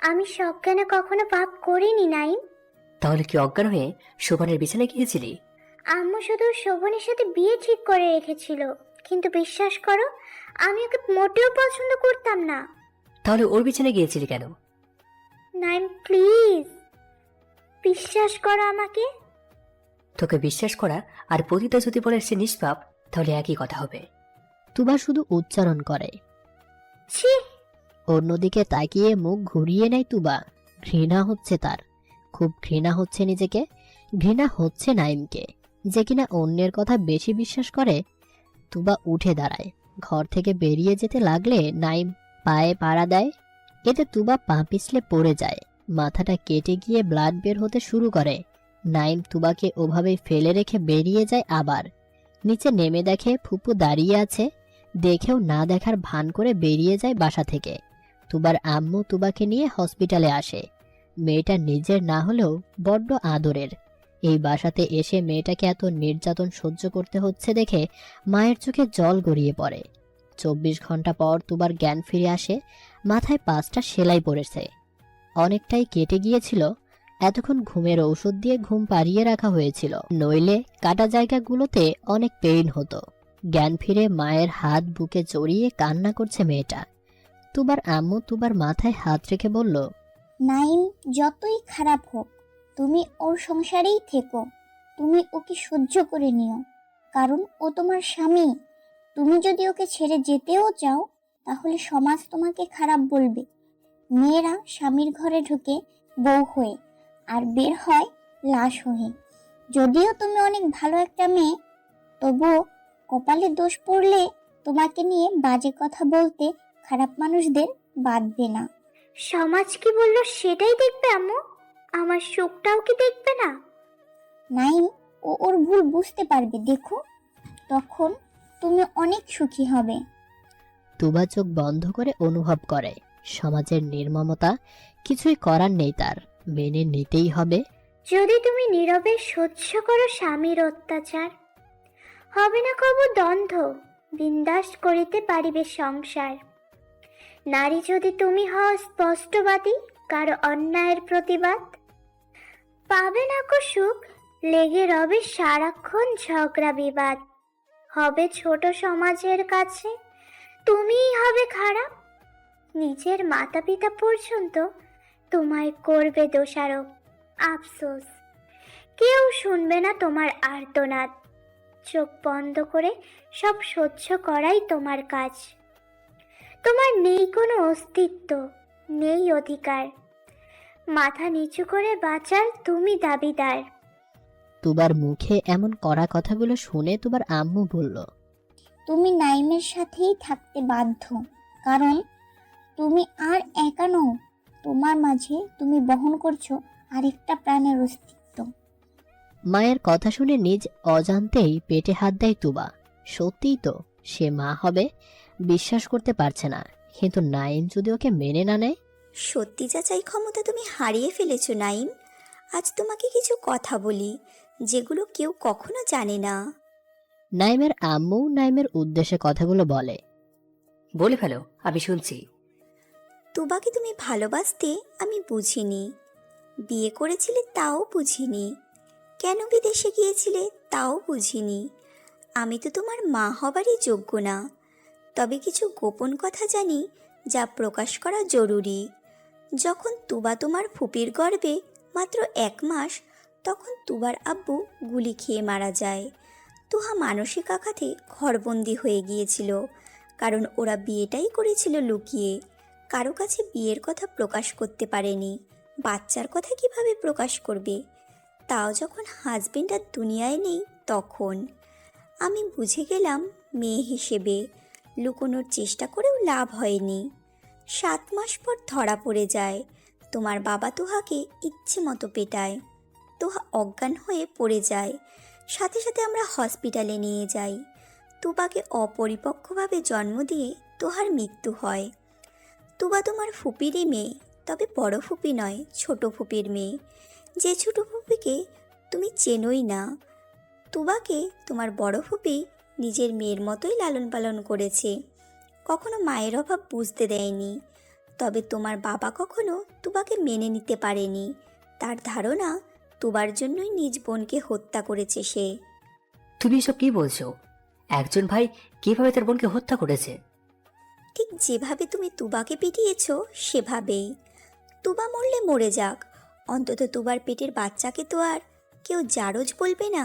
আমি সজ্ঞানে কখনো পাপ করিনি নাইম। তাহলে কি অজ্ঞান হয়ে শোভনের বিছানায় গিয়েছিলি? আম্মু শুধু শোভনের সাথে বিয়ে ঠিক করে রেখেছিল, কিন্তু বিশ্বাস করো আমি ওকে মোটেও পছন্দ করতাম না। তাহলে ওর বিছানায় গিয়েছিলি কেন? নাইম প্লিজ বিশ্বাস করো আমাকে। তোকে বিশ্বাস করা আর পতিতা যদি বলে সে নিষ্পাপ, তাহলে একই কথা হবে। তুবা শুধু উচ্চারণ করে। ছি, অন্যদিকে তাকিয়ে মুখ ঘুরিয়ে নেয় তুবা। ঘৃণা হচ্ছে তার, খুব ঘৃণা হচ্ছে নিজেকে, ঘৃণা হচ্ছে নাইমকে, যে কিনা অন্যের কথা বেশি বিশ্বাস করে। তুবা উঠে দাঁড়ায়, ঘর থেকে বেরিয়ে যেতে লাগলে নাইম পায়ে পাড়া দেয়। এতে তুবা পা পিছলে পড়ে যায়, মাথাটা কেটে গিয়ে ব্লাড বের হতে শুরু করে। নাইম তুবাকে ওভাবে ফেলে রেখে বেরিয়ে যায়। আবার নিচে নেমে দেখে ফুপু দাঁড়িয়ে আছে, দেখেও না দেখার ভান করে বেরিয়ে যায় বাসা থেকে। তুবার আম্মু তুবাকে নিয়ে হসপিটালে আসে। মেয়েটা নিজের না হলেও বড্ড আদরের। এই বাসাতে এসে মেয়েটাকে এত নির্যাতন সহ্য করতে হচ্ছে দেখে মায়ের চোখে জল গড়িয়ে পড়ে। 24 ঘন্টা পর তুবার জ্ঞান ফিরে আসে, মাথায় 5টা সেলাই পড়েছে, অনেকটাই কেটে গিয়েছিল। এতক্ষণ ঘুমের ঔষধ দিয়ে ঘুম পাড়িয়ে রাখা হয়েছিল, নইলে কাটা জায়গাগুলোতে অনেক পেইন হতো। জ্ঞান ফিরে মায়ের হাত বুকে জড়িয়ে কান্না করছে মেয়েটা। তুবার আম্মু তুবার মাথায় হাত রেখে বলল, নাইম যতই খারাপ হোক তুমি ওর সংসারেই থেকো, তুমি ওকে সহ্য করে নিও, কারণ ও তোমার স্বামী। তুমি যদি ওকে ছেড়ে যেতেও চাও তাহলে সমাজ তোমাকে খারাপ বলবে। মেয়েরা স্বামীর ঘরে ঢুকে বউ হয়ে আর বের হয় লাশ হয়ে। যদিও তুমি অনেক ভালো একটা মেয়ে, তবুও কপালে দোষ পড়লে তোমাকে নিয়ে বাজে কথা বলতে খারাপ মানুষদের বাঁধবে না। সমাজ কি বললো সেটাই দেখবে আম্মু, আমার সুখটাও কি দেখবে না? নাইম, ও ওর ভুল বুঝতে পারবে, দেখো, তখন তুমি অনেক সুখী হবে। তুবা চোখ বন্ধ করে অনুভব করে সমাজের নির্মমতা, কিছুই করার নেই তার, মেনে নিতেই হবে। যদি তুমি নীরবে সহ্য করো স্বামীর অত্যাচার, হবে না কবু দ্বন্দ্ব, বিন্দাস করিতে পারিবে সংসার। নারী যদি তুমি হও স্পষ্টবাদী, কারো অন্যায়ের প্রতিবাদ, পাবে না কো সুখ, লেগে রবে সারাক্ষণ ঝগড়া বিবাদ। হবে ছোট সমাজের কাছে তুমিই হবে খারাপ, নিজের মাতা পিতা পর্যন্ত তোমায় করবে দোষারোপ। আফসোস, কেউ শুনবে না তোমার আর্তনাদ, চোখ বন্ধ করে সব সহ্য করাই তোমার কাজ। তোমার নেই কোনো অস্তিত্ব, নেই অধিকার, মাথা নিচু করে বাঁচার তুমি দাবিদার। তুবার মুখে এমন কড়া কথাগুলো শুনে তুবার আম্মু বলল, তুমি নাইমের সাথেই থাকতে বাধ্য, কারণ তুমি আর একা নও, তোমার মাঝে তুমি বহন করছো আরেকটা প্রাণের অস্তিত্ব। মায়ের কথা শুনে নিজ অজান্তেই পেটে হাত দেয় তুবা। সত্যিই তো, সে মা হবে, বিশ্বাস করতে পারছে না, কিন্তু নাইম যদি ওকে মেনে না নেয়। সত্যি যাচাই ক্ষমতা তুমি হারিয়ে ফেলেছো নাইম। আজ তোমাকে কিছু কথা বলি যেগুলো কেউ কখনো জানে না। নাইমের আম্মু নাইমের উদ্দেশ্যে কথাগুলো বলে। বলে ফেলো, আমি শুনছি। তুবাকে তুমি ভালোবাসতে আমি বুঝিনি, বিয়ে করেছিলে তাও বুঝিনি, কেন বিদেশে গিয়েছিলে তাও বুঝিনি। আমি তো তোমার মা হবারই যোগ্য না, তবে কিছু গোপন কথা জানি যা প্রকাশ করা জরুরি। যখন তুবা তোমার ফুপির গর্ভে মাত্র 1 মাস, তখন তুবার আব্বু গুলি খেয়ে মারা যায়। তুহা মানসিক আঘাতে ঘরবন্দি হয়ে গিয়েছিল, কারণ ওরা বিয়েটাই করেছিল লুকিয়ে, কারো কাছে বিয়ের কথা প্রকাশ করতে পারেনি। বাচ্চার কথা কিভাবে প্রকাশ করবে, তাও যখন হাজবেন্ড আর দুনিয়ায় নেই তখন। আমি বুঝে গেলাম মেয়ে হিসেবে লুকোনোর চেষ্টা করেও লাভ হয়নি। 7 মাস পর ধরা পড়ে যায়। তোমার বাবা তুহাকে ইচ্ছে মতো পেটায়, তুহা অজ্ঞান হয়ে পড়ে যায়। সাথে সাথে আমরা হসপিটালে নিয়ে যাই। তুবাকে অপরিপক্কভাবে জন্ম দিয়ে তুহার মৃত্যু হয়। তুবা তোমার ফুপিরই মেয়ে, তবে বড় ফুপি নয়, ছোট ফুপির মেয়ে। যে ছোট ফুপিকে তুমি চেনোই না। তুবাকে তোমার বড় ফুপি নিজের মেয়ের মতোই লালন পালন করেছে, কখনো মায়ের অভাব বুঝতে দেয়নি। তবে তোমার বাবা কখনো তুবাকে মেনে নিতে পারেনি। তার ধারণা তুবার জন্যই নিজ বোনকে হত্যা করেছে সে। তুমি এসব কি বলছো? একজন ভাই কিভাবে তার বোনকে হত্যা করেছে? ঠিক যেভাবে তুমি তুবাকে পিটিয়েছ সেভাবেই। তুবা মরলে মরে যাক, অন্তত তুবার পেটের বাচ্চাকে তো আর কেউ জারজ বলবে না।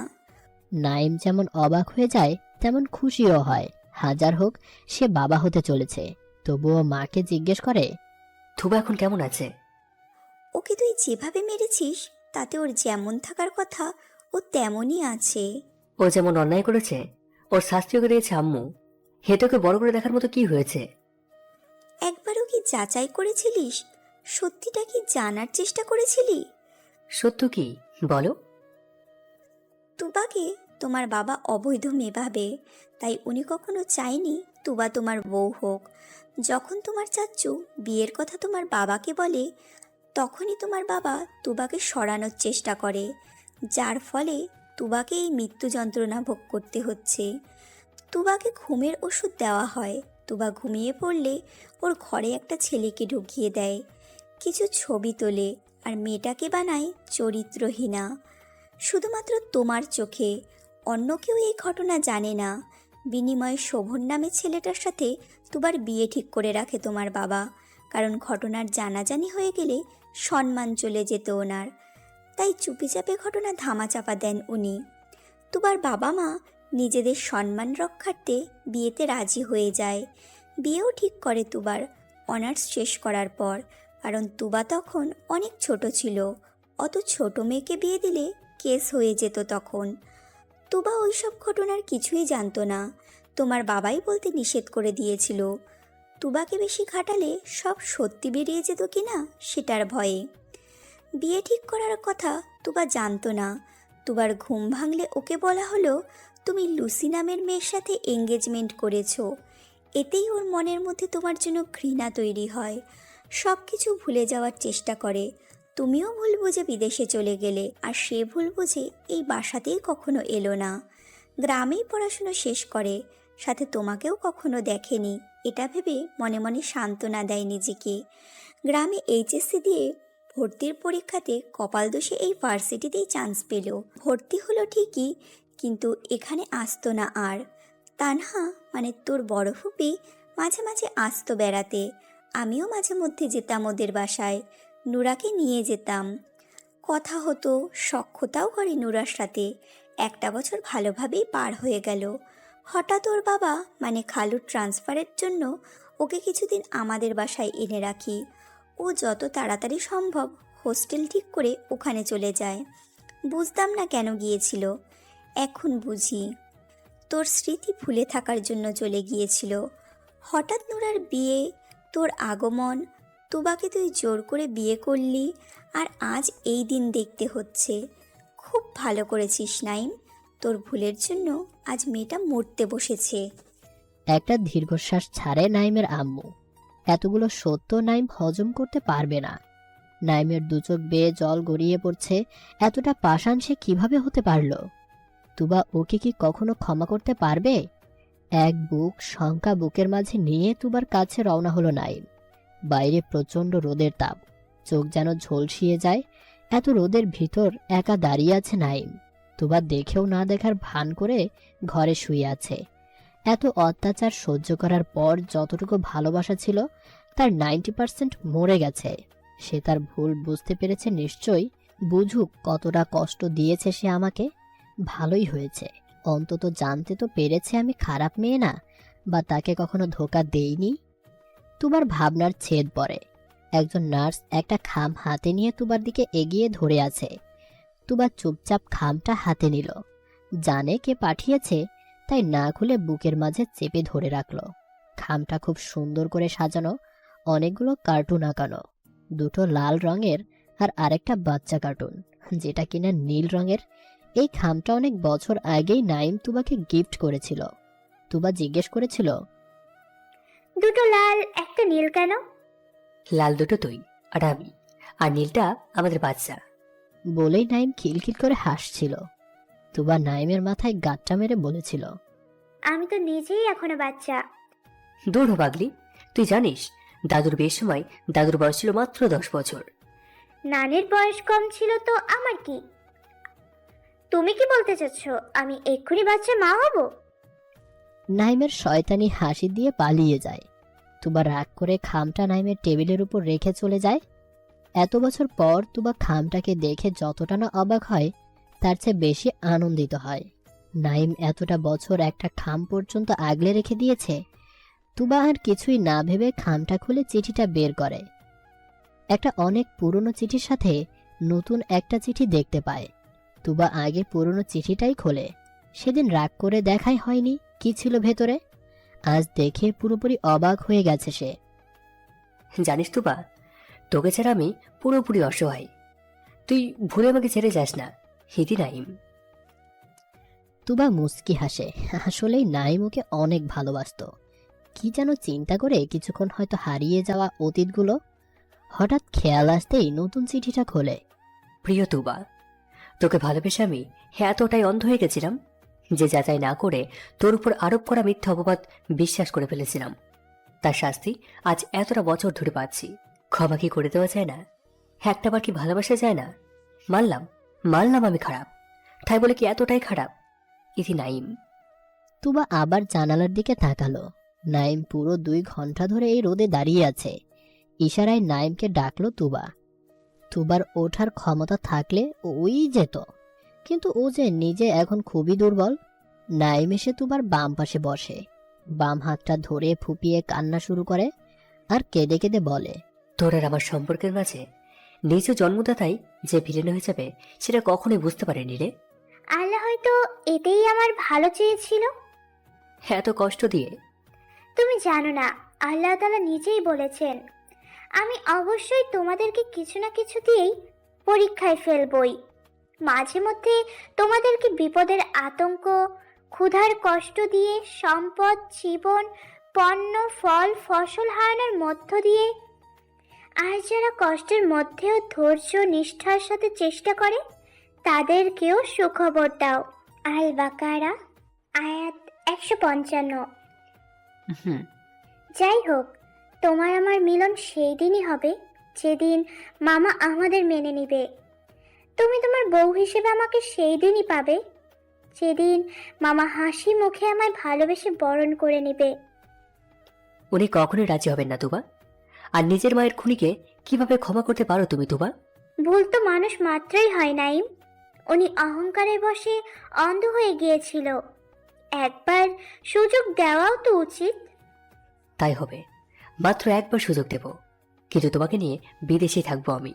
নাইম যেমন অবাক হয়ে যায় তেমন খুশিও হয়। হাজার হোক সে বাবা হতে চলেছে, তবুও মাকে জিজ্ঞেস করে, তুবা এখন কেমন আছে? ওকে তুই যেভাবে মেরেছিস তাতে ওর যেমন থাকার কথা ও তেমনই আছে। ও যেমন অন্যায় করেছে ওর শাস্তিও দিয়েছে আম্মু। হেতোকে বড় করে দেখার মতো কি হয়েছে? একবারও কি যাচাই করেছিলিস? সত্যিটা কি জানার চেষ্টা করেছিলি? সত্য কি বলো? তুবাকে তোমার বাবা অবৈধ মেয়ে ভাবে, তাই উনি কখনো চায়নি তুবা তোমার বউ হোক। যখন তোমার চাচ্চু বিয়ের কথা তোমার বাবাকে বলে, তখনই তোমার বাবা তুবাকে সরানোর চেষ্টা করে, যার ফলে তুবাকে এই মৃত্যু যন্ত্রণা ভোগ করতে হচ্ছে। তুবাকে ঘুমের ওষুধ দেওয়া হয়। তুবা ঘুমিয়ে পড়লে ওর ঘরে একটা ছেলেকে ঢুকিয়ে দেয়, কিছু ছবি তোলে, আর মেয়েটাকে বানায় চরিত্রহীনা। শুধুমাত্র তোমার চোখে, অন্য কেউ এই ঘটনা জানে না। বিনিময়ে শোভন নামে ছেলেটার সাথে তুবার বিয়ে ঠিক করে রাখে তোমার বাবা, কারণ ঘটনার জানাজানি হয়ে গেলে সম্মান চলে যেত ওনার। তাই চুপিচাপে ঘটনা ধামাচাপা দেন উনি। তুবার বাবা মা নিজেদের সম্মান রক্ষার্থে বিয়েতে রাজি হয়ে যায়। বিয়েও ঠিক করে তুবার অনার্স শেষ করার পর, কারণ তুবা তখন অনেক ছোট ছিল। অত ছোট মেয়েকে বিয়ে দিলে কেস হয়ে যেত তখন। তুবা ওইসব ঘটনার কিছুই জানতো না, তোমার বাবাই বলতে নিষেধ করে দিয়েছিল। তুবাকে বেশি খাটালে সব সত্যি বেরিয়ে যেত কিনা সেটার ভয়ে। বিয়ে ঠিক করার কথা তুবা জানতো না। তুবার ঘুম ভাঙলে ওকে বলা হলো, তুমি লুসি নামের মেয়ের সাথে এঙ্গেজমেন্ট করেছো। এতেই ওর মনের মধ্যে তোমার জন্য ঘৃণা তৈরি হয়, সব কিছু ভুলে যাওয়ার চেষ্টা করে। তুমিও ভুল বুঝে বিদেশে চলে গেলে, আর সে ভুল বুঝে এই বাসাতেই কখনো এলো না, গ্রামেই পড়াশুনো শেষ করে, সাথে তোমাকেও কখনো দেখেনি। এটা ভেবে মনে মনে সান্ত্বনা দেয় নিজেকে। গ্রামে এইচএসসি দিয়ে ভর্তির পরীক্ষাতে কপাল দোষে এই ভার্সিটিতেই চান্স পেল। ভর্তি হলো ঠিকই, কিন্তু এখানে আসতো না আর। তানহা মানে তোর বড় ফুপি মাঝে মাঝে আসতো বেড়াতে, আমিও মাঝে মধ্যে যেতাম ওদের বাসায়, নুরাকে নিয়ে যেতাম। কথা হতো, সখ্যতাও করে নুরার সাথে। একটা বছর ভালোভাবেই পার হয়ে গেল। হঠাৎ ওর বাবা মানে খালুর ট্রান্সফারের জন্য ওকে কিছুদিন আমাদের বাসায় এনে রাখি। ও যত তাড়াতাড়ি সম্ভব হোস্টেল ঠিক করে ওখানে চলে যায়। বুঝতাম না কেন গিয়েছিল, এখন বুঝি। তোর স্মৃতি ভুলে থাকার জন্য চলে গিয়েছিল। হঠাৎ নুরার বিয়ে, তোর আগমন, তুবাকে তুই জোর করে বিয়ে করলি, আর আজ এই দিন দেখতে হচ্ছে। খুব ভালো করেছিস নাইম, তোর ভুলের জন্য আজ মেয়েটা মরতে বসেছে। একটা দীর্ঘশ্বাস ছাড়ে নাইমের আম্মু। এতগুলো সত্য নাইম হজম করতে পারবে না। নাইমের দুচোখ বেয়ে জল গড়িয়ে পড়ছে। এতটা পাষাণ সে কিভাবে হতে পারলো? তুবা ওকে কি কখনো ক্ষমা করতে পারবে? এক বুক শঙ্কা বুকের মাঝে নিয়ে তুবার কাছে রওনা হলো নাইম। বাইরে প্রচন্ড রোদের তাপ, চোখ যেন ঝলসিয়ে যায়। এত রোদের ভিতর একা দাঁড়িয়ে আছে নাইম। তুবা দেখেও না দেখার ভান করে ঘরে শুয়ে আছে। এত অত্যাচার সহ্য করার পর যতটুকু ভালোবাসা ছিল তার 90% মরে গেছে। সে তার ভুল বুঝতে পেরেছে নিশ্চয়ই। বুঝুক কতটা কষ্ট দিয়েছে সে আমাকে। ভালোই হয়েছে, অন্তত জানতে তো পেরেছে আমি খারাপ মেয়ে না, বা তাকে কখনো ধোঁকা দেইনি। তুবার ভাবনার ছেদ পড়ে। একজন নার্স একটা খাম হাতে নিয়ে তুবার দিকে এগিয়ে ধরে আছে। তুবা চুপচাপ খামটা হাতে নিল। জানে কে পাঠিয়েছে, তাই না খুলে বুকের মাঝে চেপে ধরে রাখলো। খামটা খুব সুন্দর করে সাজানো, অনেকগুলো কার্টুন আঁকানো, দুটো লাল রঙের আর আরেকটা বাচ্চা কার্টুন যেটা কিনা নীল রঙের। এই খামটা অনেক বছর আগেই নাইম তুবাকে গিফট করেছিল। তুবা জিজ্ঞেস করেছিল, দুটো লাল একটা নীল কেন? লাল দুটো তুই আর আমি, আর নীলটা আমাদের বাচ্চা। বলেই নাইম খিলখিল করে হাসছিল। তুবা নাইমের মাথায় গাঁটটা মেরে বলেছিল, আমি তো নিজেই এখনো বাচ্চা। দূর হ পাগলি, তুই জানিস দাদুর বিয়ের সময় দাদুর বয়স ছিল মাত্র 10 বছর। নানির বয়স কম ছিল তো আমার কি? তুমি কি বলতে চাচ্ছ আমি এক্ষুনি বাচ্চা মা হব? নাইমের শয়তানি হাসি দিয়ে পালিয়ে যায়। তুবা রাগ করে খামটা নাইমের টেবিলের উপর রেখে চলে যায়। এত বছর পর তুবা খামটাকে দেখে যতটা না অবাক হয়, তার চেয়ে বেশি আনন্দিত হয়। নাইম এতটা বছর একটা খাম পর্যন্ত আগলে রেখে দিয়েছে। তুবা আর কিছুই না ভেবে খামটা খুলে চিঠিটা বের করে। একটা অনেক পুরনো চিঠির সাথে নতুন একটা চিঠি দেখতে পায়। তুবা আগে পুরনো চিঠিটাই খোলে। সেদিন রাগ করে দেখাই হয়নি কি ছিল ভেতরে। আজ দেখে পুরোপুরি অবাক হয়ে গেছে সে। জানিস তুবা, তোকে ছাড়া আমি পুরোপুরি অসহায়। তুই ভুলে আমাকে ছেড়ে যাস না, হিতি নাইম। তুবা মুচকি হাসে। আসলেই নাইম ওকে অনেক ভালোবাসতো। কি যেন চিন্তা করে কিছুক্ষণ হয়তো হারিয়ে যাওয়া অতীতগুলো হঠাৎ খেয়াল আসতেই নতুন চিঠিটা খোলে। প্রিয় তুবা, তোকে ভালোবেসে আমি এতটাই অন্ধ হয়ে গেছিলাম যে যাচাই না করে তোর উপর আরোপ করা মিথ্যা অপবাদ বিশ্বাস করে ফেলেছিলাম। তার শাস্তি আজ এতটা বছর ধরে পাচ্ছি। ক্ষমা কি করে দেওয়া যায় না? একটাবার কি ভালোবাসা যায় না? মানলাম আমি খারাপ, তাই বলে কি এতটাই খারাপ? ইতি নাইম। তুবা আবার জানালার দিকে তাকালো। নাইম পুরো 2 ঘন্টা ধরে এই রোদে দাঁড়িয়ে আছে। ইশারায় নাইমকে ডাকলো তুবা। তুবার ওঠার ক্ষমতা থাকলে ওই যেত, কিন্তু ও যে নিজে এখন খুবই দুর্বল। নাইম এসে তুবার বাম পাশে বসে, বাম হাতটা ধরে ফুপিয়ে কান্না শুরু করে আর কেঁদে কেঁদে বলে, তোর আর আমার সম্পর্কের মাঝে নিজ জন্মদাতাই যে ভিলেন হয়ে যাবে সেটা কখনোই বুঝতে পারিনি রে। আল্লাহ হয়তো এতেই আমার ভালো চেয়েছিল। এত কষ্ট দিয়ে। তুমি জানো না, আল্লাহ তাআলা নিজেই বলেছেন আমি অবশ্যই তোমাদেরকে কিছু না কিছু দিয়েই পরীক্ষায় ফেলবই। মাঝে মধ্যে তোমাদেরকে বিপদের আতঙ্ক, ক্ষুধার কষ্ট দিয়ে, সম্পদ, জীবন, পণ্য, ফল, ফসল হারানোর মধ্য দিয়ে। আর যারা কষ্টের মধ্যেও ধৈর্য নিষ্ঠার সাথে চেষ্টা করে তাদেরকেও সুখবর দাও। আল বাকারা আয়াত 155। হুম। যাই হোক, তোমার আমার মিলন সেই দিনই হবে যেদিন মামা আমাদের মেনে নিবে। তুমি তোমার বউ হিসেবে আমাকে সেই দিনই পাবে যেদিন মামা হাসি মুখে আমায় ভালোবেসে বরণ করে নেবে। উনি কখনোই রাজি হবেন না তুবা। আর নিজের মায়ের খুনিকে কিভাবে ক্ষমা করতে পারো তুমি তুবা? ভুল তো মানুষ মাত্রই হয় নাইম। উনি অহংকারের বশে অন্ধ হয়ে গিয়েছিল। একবার সুযোগ দেওয়াও তো উচিত। তাই হবে, মাত্র একবার সুযোগ দেব, কিন্তু তোমাকে নিয়ে বিদেশেই থাকবো আমি।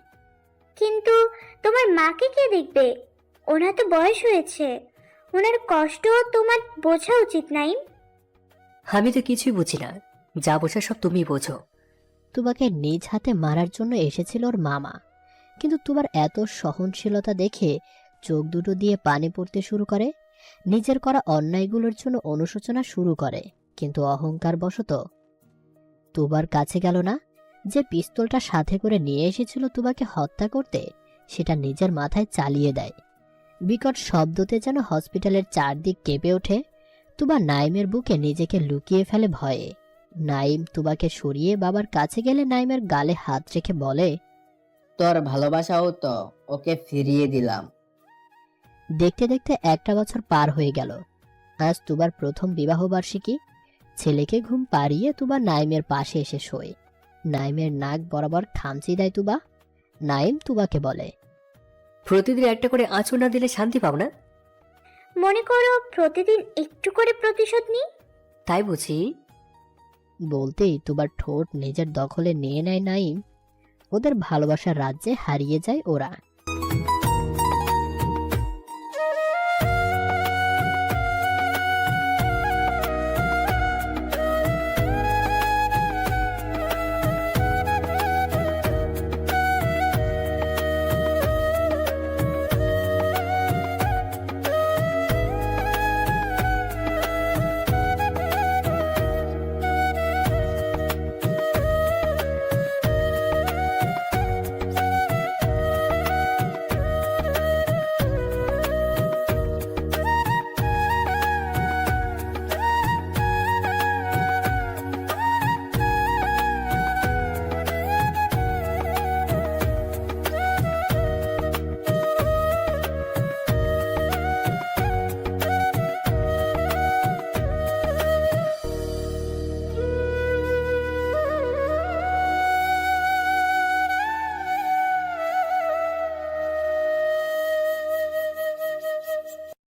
কিন্তু তোমার মাকে কে দেখবে? ওনার তো বয়স হয়েছে, ওনার কষ্ট তোমার বোঝা উচিত নাইম। আমি তো কিছুই বুঝি না, যা বোঝা সব তুমিই বোঝো। তুবাকে নিজ হাতে মারার জন্য এসেছিল ওর মামা, কিন্তু তুবার এত সহনশীলতা দেখে চোখ দুটো দিয়ে পানি পড়তে শুরু করে। নিজের করা অন্যায়গুলোর জন্য অনুশোচনা শুরু করে, কিন্তু অহংকার বশত তুবার কাছে গেল না। যে পিস্তলটা সাথে করে নিয়ে এসেছিল তুবাকে হত্যা করতে, সেটা নিজের মাথায় চালিয়ে দেয়। বিকট শব্দতে যেন হসপিটালের চারদিক কেঁপে ওঠে। তুবা নাইমের বুকে নিজেকে লুকিয়ে ফেলে ভয়ে। নাইম তুবাকে সরিয়ে বাবার কাছে গেলে নাইমের গালে হাত রেখে বলে, তোর ভালোবাসাও তো ওকে ফিরিয়ে দিলাম। দেখতে দেখতে 1টা বছর পার হয়ে গেল। আজ তুবার প্রথম বিবাহ বার্ষিকী। ছেলেকে ঘুম পাড়িয়ে তুবা নাইমের পাশে এসে শোয়। নাইমের নাক বরাবর খামচি দেয় তুবা। নাইম তুবাকে বলে, প্রতিদিন একটা করে আঁচড় না দিলে শান্তি পাও না? মনে করো প্রতিদিন একটু করে প্রতিশোধ নিই। তাই বুঝি? বলতেই তুবার ঠোঁট নিজের দখলে নিয়ে নেয় নাইম। ওদের ভালোবাসার রাজ্যে হারিয়ে যায় ওরা।